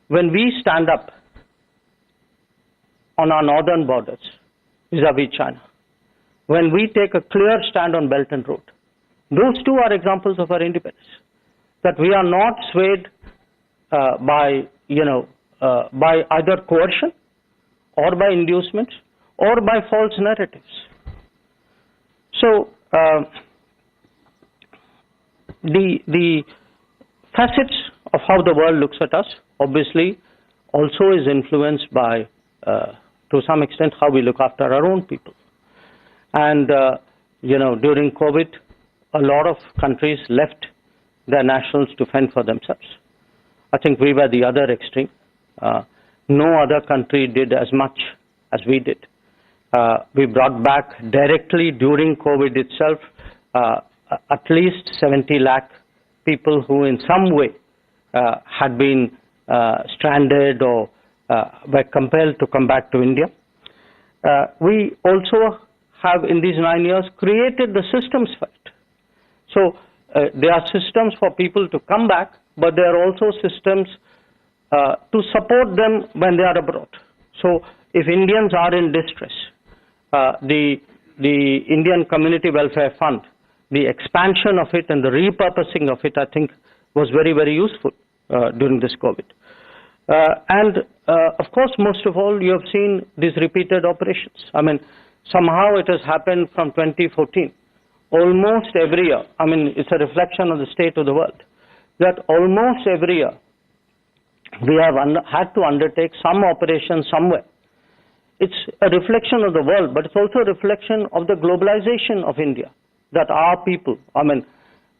When we stand up on our northern borders vis-a-vis China, when we take a clear stand on Belt and Road, those two are examples of our independence. That we are not swayed by either coercion or by inducements or by false narratives. So the facets of how the world looks at us, obviously, also is influenced by, to some extent, how we look after our own people. And, during COVID, a lot of countries left their nationals to fend for themselves. I think we were the other extreme. No other country did as much as we did. We brought back directly during COVID itself at least 70 lakh people who in some way had been stranded or were compelled to come back to India. We also have in these 9 years created the systems for it. So there are systems for people to come back, but there are also systems to support them when they are abroad. So if Indians are in distress, the Indian Community Welfare Fund, the expansion of it and the repurposing of it, I think, was very, very useful during this COVID. Of course, most of all, you have seen these repeated operations. I mean, somehow it has happened from 2014. Almost every year, I mean, it's a reflection of the state of the world, that almost every year we have had to undertake some operation somewhere. It's a reflection of the world, but it's also a reflection of the globalization of India, that our people, I mean,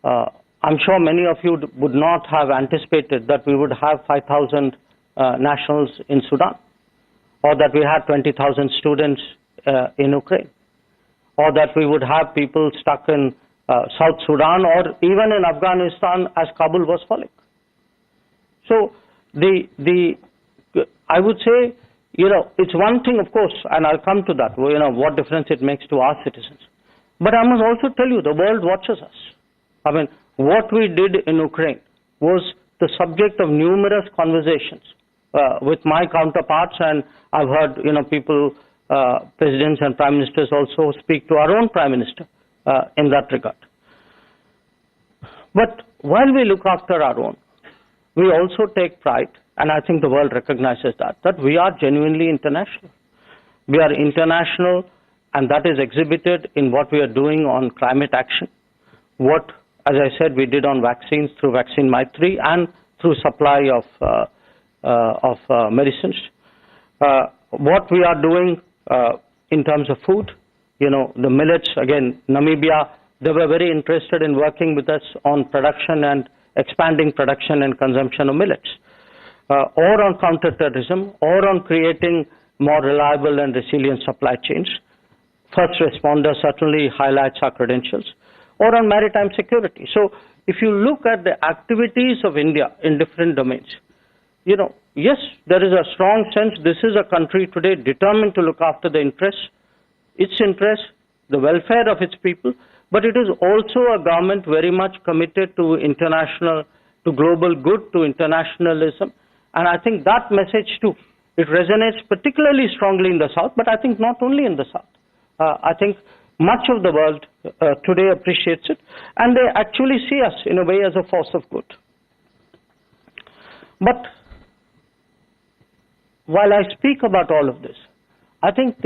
I'm sure many of you would not have anticipated that we would have 5,000 nationals in Sudan, or that we had 20,000 students in Ukraine, or that we would have people stuck in South Sudan or even in Afghanistan as Kabul was falling. So I would say, it's one thing, of course, and I'll come to that, what difference it makes to our citizens. But I must also tell you, the world watches us. I mean, what we did in Ukraine was the subject of numerous conversations with my counterparts, and I've heard, people, presidents and prime ministers also speak to our own prime minister in that regard. But while we look after our own, we also take pride, and I think the world recognizes that we are genuinely international. We are international, and that is exhibited in what we are doing on climate action. What, as I said, we did on vaccines through Vaccine Maitri and through supply of medicines. What we are doing in terms of food, the millets, again, Namibia, they were very interested in working with us on production and expanding production and consumption of millets, or on counterterrorism, or on creating more reliable and resilient supply chains. First responder certainly highlights our credentials, or on maritime security. So if you look at the activities of India in different domains, yes, there is a strong sense this is a country today determined to look after the its interests, the welfare of its people, but it is also a government very much committed to global good, to internationalism. And I think that message too, it resonates particularly strongly in the South, but I think not only in the South. I think much of the world today appreciates it, and they actually see us in a way as a force of good. But while I speak about all of this, I think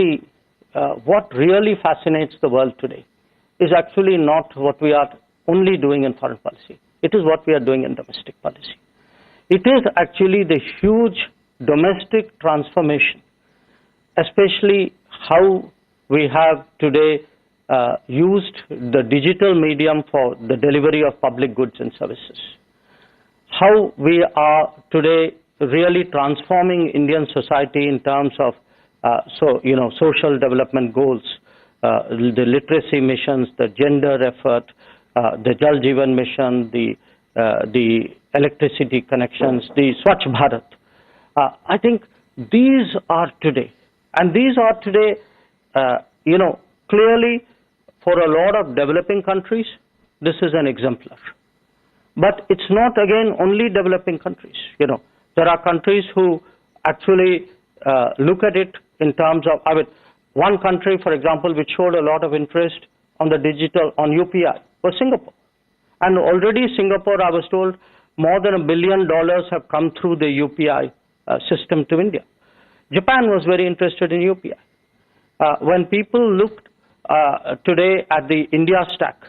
what really fascinates the world today is actually not what we are only doing in foreign policy. It is what we are doing in domestic policy. It is actually the huge domestic transformation, especially how we have today used the digital medium for the delivery of public goods and services. How we are today really transforming Indian society in terms of social development goals, the literacy missions, the gender effort, the Jal Jeevan mission, the electricity connections, the Swachh Bharat. I think these are today, and these are today, clearly for a lot of developing countries, this is an exemplar. But it's not, again, only developing countries. There are countries who actually look at it in terms of, one country, for example, which showed a lot of interest on the digital, on UPI, was Singapore. And already Singapore, I was told, more than $1 billion have come through the UPI system to India. Japan was very interested in UPI. When people looked today at the India stack,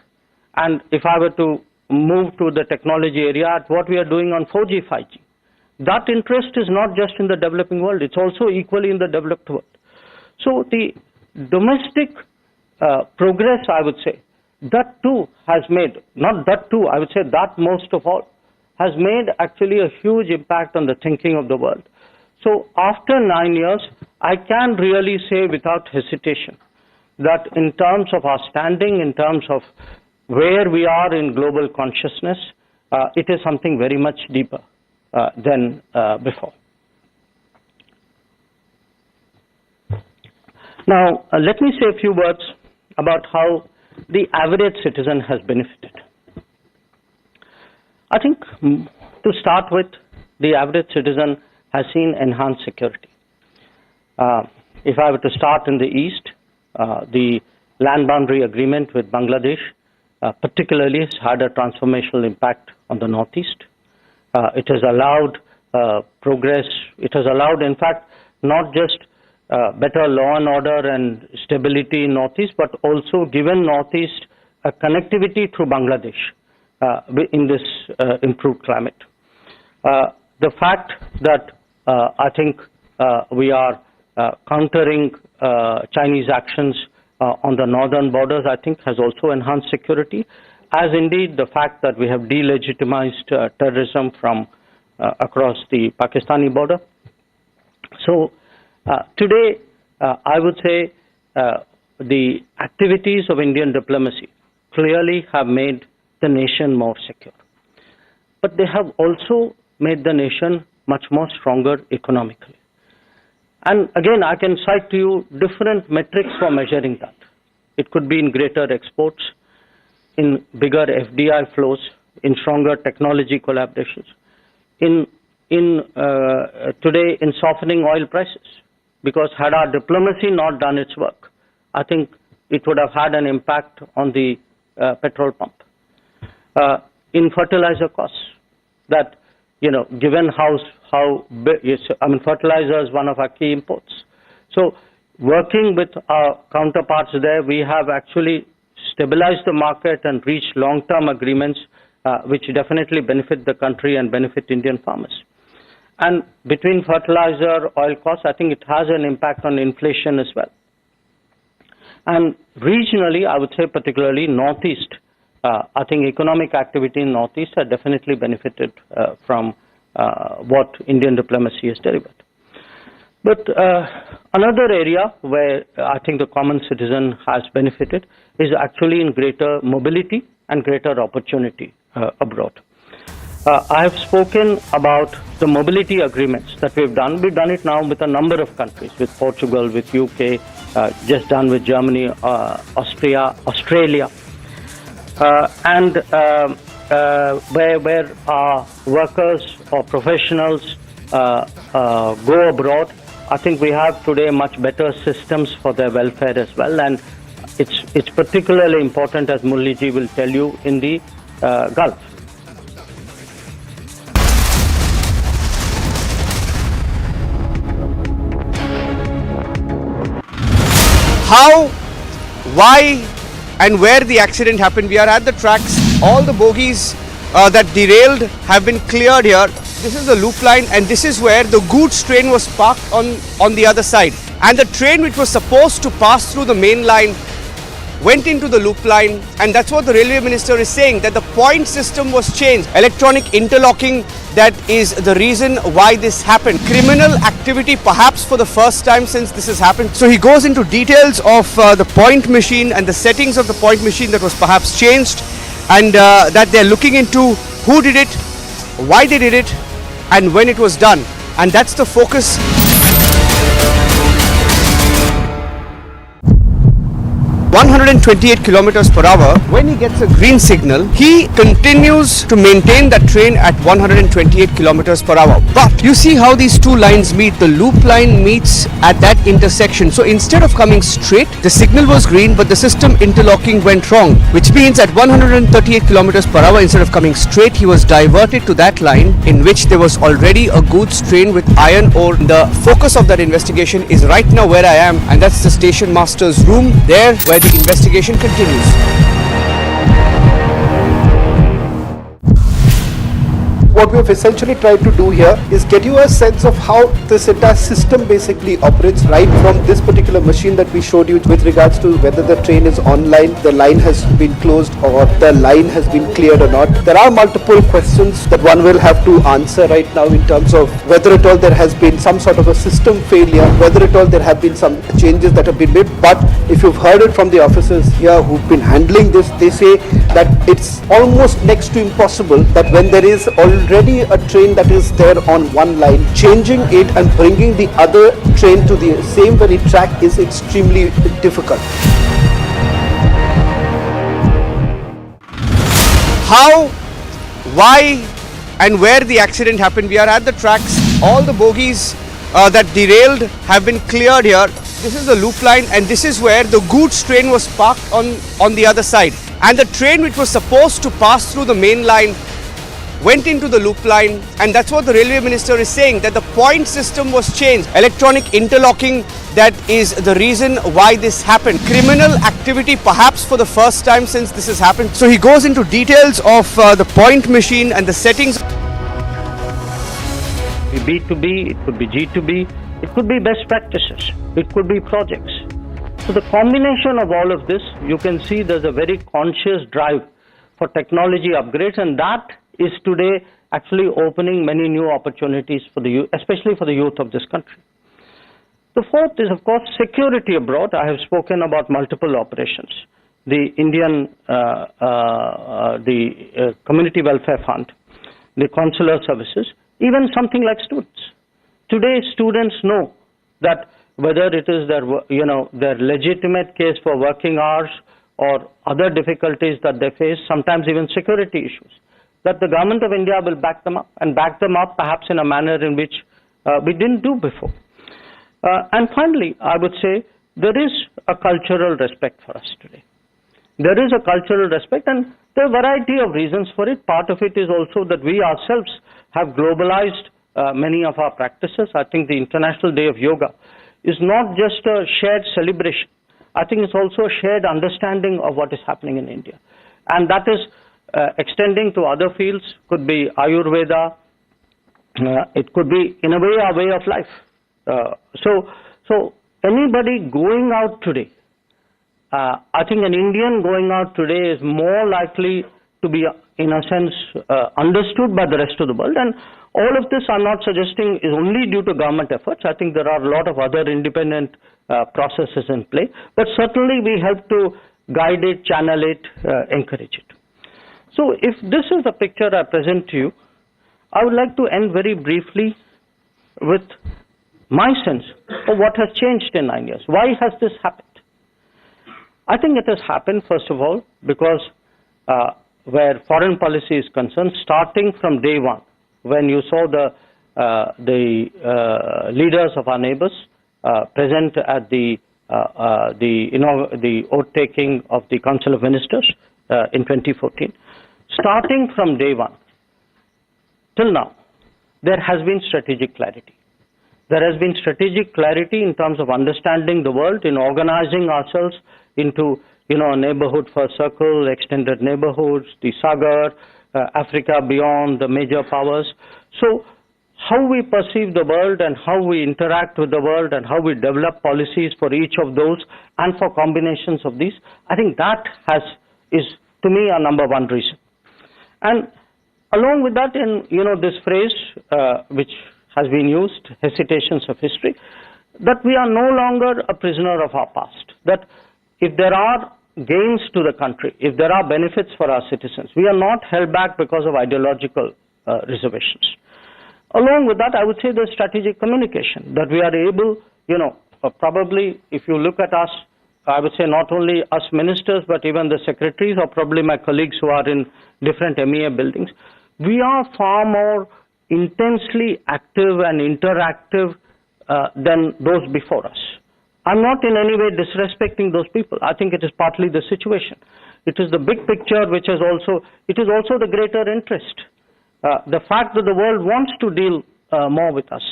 and if I were to move to the technology area at what we are doing on 4G, 5G. That interest is not just in the developing world, it's also equally in the developed world. So the domestic progress, I would say, that too has made, not that too, I would say that most of all, has made actually a huge impact on the thinking of the world. So after 9 years, I can really say without hesitation that in terms of our standing, in terms of where we are in global consciousness, it is something very much deeper than before. Now, let me say a few words about how the average citizen has benefited. I think to start with, the average citizen has seen enhanced security. If I were to start in the east, the land boundary agreement with Bangladesh particularly has had a transformational impact on the northeast. It has allowed progress. It has allowed, in fact, not just better law and order and stability in northeast, but also given northeast a connectivity through Bangladesh in this improved climate. The fact that I think we are countering Chinese actions on the northern borders, I think, has also enhanced security, as indeed the fact that we have delegitimized terrorism from across the Pakistani border. So today, I would say the activities of Indian diplomacy clearly have made the nation more secure. But they have also made the nation much more stronger economically. And again, I can cite to you different metrics for measuring that. It could be in greater exports, in bigger FDI flows, in stronger technology collaborations, in today in softening oil prices. Because had our diplomacy not done its work, I think it would have had an impact on the petrol pump. In fertilizer costs, that, you know, given how big, I mean, fertilizer is one of our key imports. So working with our counterparts there, we have actually stabilized the market and reached long-term agreements which definitely benefit the country and benefit Indian farmers. And between fertilizer, oil costs, I think it has an impact on inflation as well. And regionally, I would say particularly Northeast, I think economic activity in Northeast has definitely benefited from what Indian diplomacy has delivered. But another area where I think the common citizen has benefited is actually in greater mobility and greater opportunity abroad. I have spoken about the mobility agreements that we've done. We've done it now with a number of countries, with Portugal, with UK, just done with Germany, Austria, Australia. And where our workers or professionals go abroad, I think we have today much better systems for their welfare as well. And it's particularly important, as Murliji will tell you, in the Gulf. How, why, and where the accident happened. We are at the tracks. All the bogies that derailed have been cleared here. This is the loop line, and this is where the goods train was parked on the other side. And the train which was supposed to pass through the main line went into the loop line, and that's what the railway minister is saying, that the point system was changed. Electronic interlocking, that is the reason why this happened. Criminal activity, perhaps for the first time since this has happened. So he goes into details of the point machine and the settings of the point machine that was perhaps changed, and that they're looking into who did it, why they did it, and when it was done. And that's the focus. 128 kilometers per hour. When he gets a green signal, he continues to maintain that train at 128 kilometers per hour. But you see how these two lines meet. The loop line meets at that intersection. So instead of coming straight, the signal was green, but the system interlocking went wrong, which means at 138 kilometers per hour, instead of coming straight, he was diverted to that line in which there was already a goods train with iron ore. The focus of that investigation is right now where I am, and that's the station master's room, there where the investigation continues. what we've essentially tried to do here is get you a sense of how this entire system basically operates, right from this particular machine that we showed you with regards to whether the train is online, the line has been closed, or the line has been cleared or not. There are multiple questions that one will have to answer right now in terms of whether at all there has been some sort of a system failure, whether at all there have been some changes that have been made. But if you've heard it from the officers here who've been handling this, they say that it's almost next to impossible that when there is already a train that is there on one line, changing it and bringing the other train to the same very track is extremely difficult. How, why, and where the accident happened. We are at the tracks. All the bogies that derailed have been cleared here. This is the loop line, and this is where the goods train was parked on the other side. And the train which was supposed to pass through the main line went into the loop line, and that's what the railway minister is saying, that the point system was changed. Electronic interlocking, that is the reason why this happened. Criminal activity, perhaps for the first time since this has happened. So he goes into details of the point machine and the settings. B2B, it could be G2B, it could be best practices, it could be projects. So the combination of all of this, you can see there's a very conscious drive for technology upgrades, and that is today actually opening many new opportunities for the youth, especially for the youth of this country. The fourth is, of course, security abroad. I have spoken about multiple operations. The Indian Community Welfare Fund, the consular services, even something like students. Today, students know that whether it is their legitimate case for working hours or other difficulties that they face, sometimes even security issues, that the government of India will back them up, and back them up perhaps in a manner in which we didn't do before. And finally, I would say there is a cultural respect for us today. There is a cultural respect, and there are a variety of reasons for it. Part of it is also that we ourselves have globalized many of our practices. I think the International Day of Yoga is not just a shared celebration. I think it's also a shared understanding of what is happening in India. And that is extending to other fields, could be Ayurveda, it could be, in a way, our way of life. So anybody going out today, I think an Indian going out today is more likely to be, in a sense, understood by the rest of the world. And all of this, I'm not suggesting, is only due to government efforts. I think there are a lot of other independent processes in play. But certainly we help to guide it, channel it, encourage it. So if this is the picture I present to you, I would like to end very briefly with my sense of what has changed in 9 years. Why has this happened? I think it has happened, first of all, because where foreign policy is concerned, starting from day one, when you saw the leaders of our neighbors present at the oath taking of the Council of Ministers in 2014, starting from day one till now, there has been strategic clarity. There has been strategic clarity in terms of understanding the world, in organizing ourselves into, a neighborhood first circle, extended neighborhoods, the Sagar, Africa beyond, the major powers. So how we perceive the world and how we interact with the world and how we develop policies for each of those and for combinations of these, I think that is to me a number one reason. And along with that, in this phrase which has been used, hesitations of history, that we are no longer a prisoner of our past. That if there are gains to the country, if there are benefits for our citizens, we are not held back because of ideological reservations. Along with that, I would say the strategic communication, that we are able, probably if you look at us, I would say not only us ministers, but even the secretaries or probably my colleagues who are in different MEA buildings, we are far more intensely active and interactive than those before us. I'm not in any way disrespecting those people. I think it is partly the situation. It is the big picture which is also, it is also the greater interest. The fact that the world wants to deal more with us.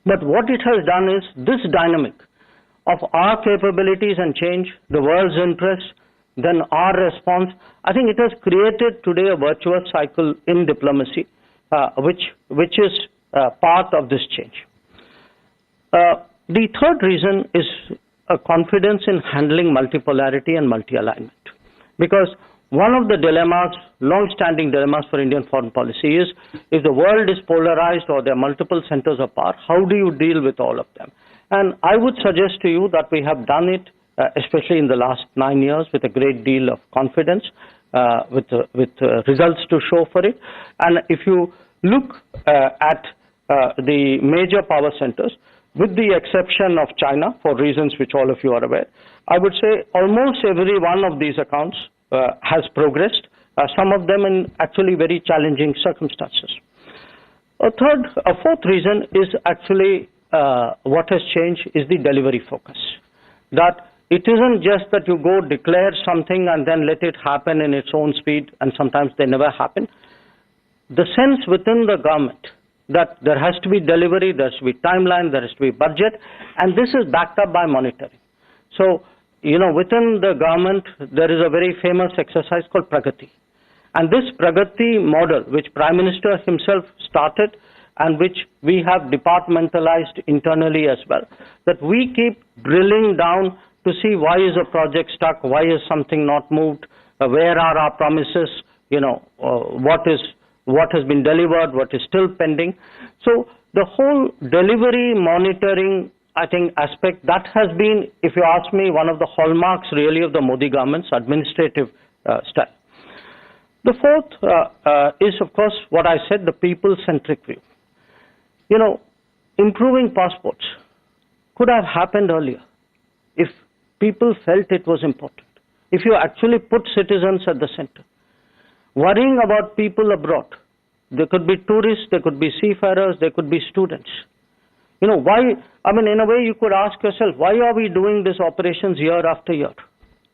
But what it has done is this dynamic of our capabilities and change, the world's interest, then our response, I think it has created today a virtuous cycle in diplomacy, which is part of this change. The third reason is a confidence in handling multipolarity and multi-alignment. Because one of the dilemmas, long-standing dilemmas for Indian foreign policy is, if the world is polarized or there are multiple centers of power, how do you deal with all of them? And I would suggest to you that we have done it, especially in the last 9 years, with a great deal of confidence, with results to show for it. And if you look at the major power centers, with the exception of China, for reasons which all of you are aware, I would say almost every one of these accounts has progressed, some of them in actually very challenging circumstances. A fourth reason is actually what has changed is the delivery focus. That it isn't just that you go declare something and then let it happen in its own speed, and sometimes they never happen. The sense within the government that there has to be delivery, there has to be timeline, there has to be budget, and this is backed up by monitoring. So, you know, within the government, there is a very famous exercise called Pragati. And this Pragati model, which Prime Minister himself started and which we have departmentalized internally as well, that we keep drilling down to see why is a project stuck, why is something not moved, where are our promises, you know, what has been delivered, what is still pending. So the whole delivery monitoring, I think, aspect, that has been, if you ask me, one of the hallmarks really of the Modi government's administrative style. The fourth is, of course, what I said, the people-centric view. You know, improving passports could have happened earlier if people felt it was important. If you actually put citizens at the center. Worrying about people abroad. There could be tourists, there could be seafarers, there could be students. You know, why, I mean, in a way you could ask yourself, why are we doing these operations year after year?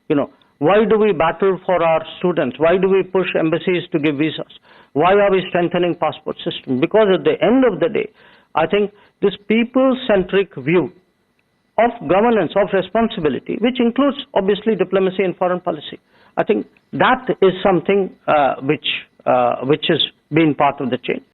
You know, why do we battle for our students? Why do we push embassies to give visas? Why are we strengthening passport system? Because at the end of the day, I think this people-centric view of governance, of responsibility, which includes obviously diplomacy and foreign policy, I think that is something which has been part of the change.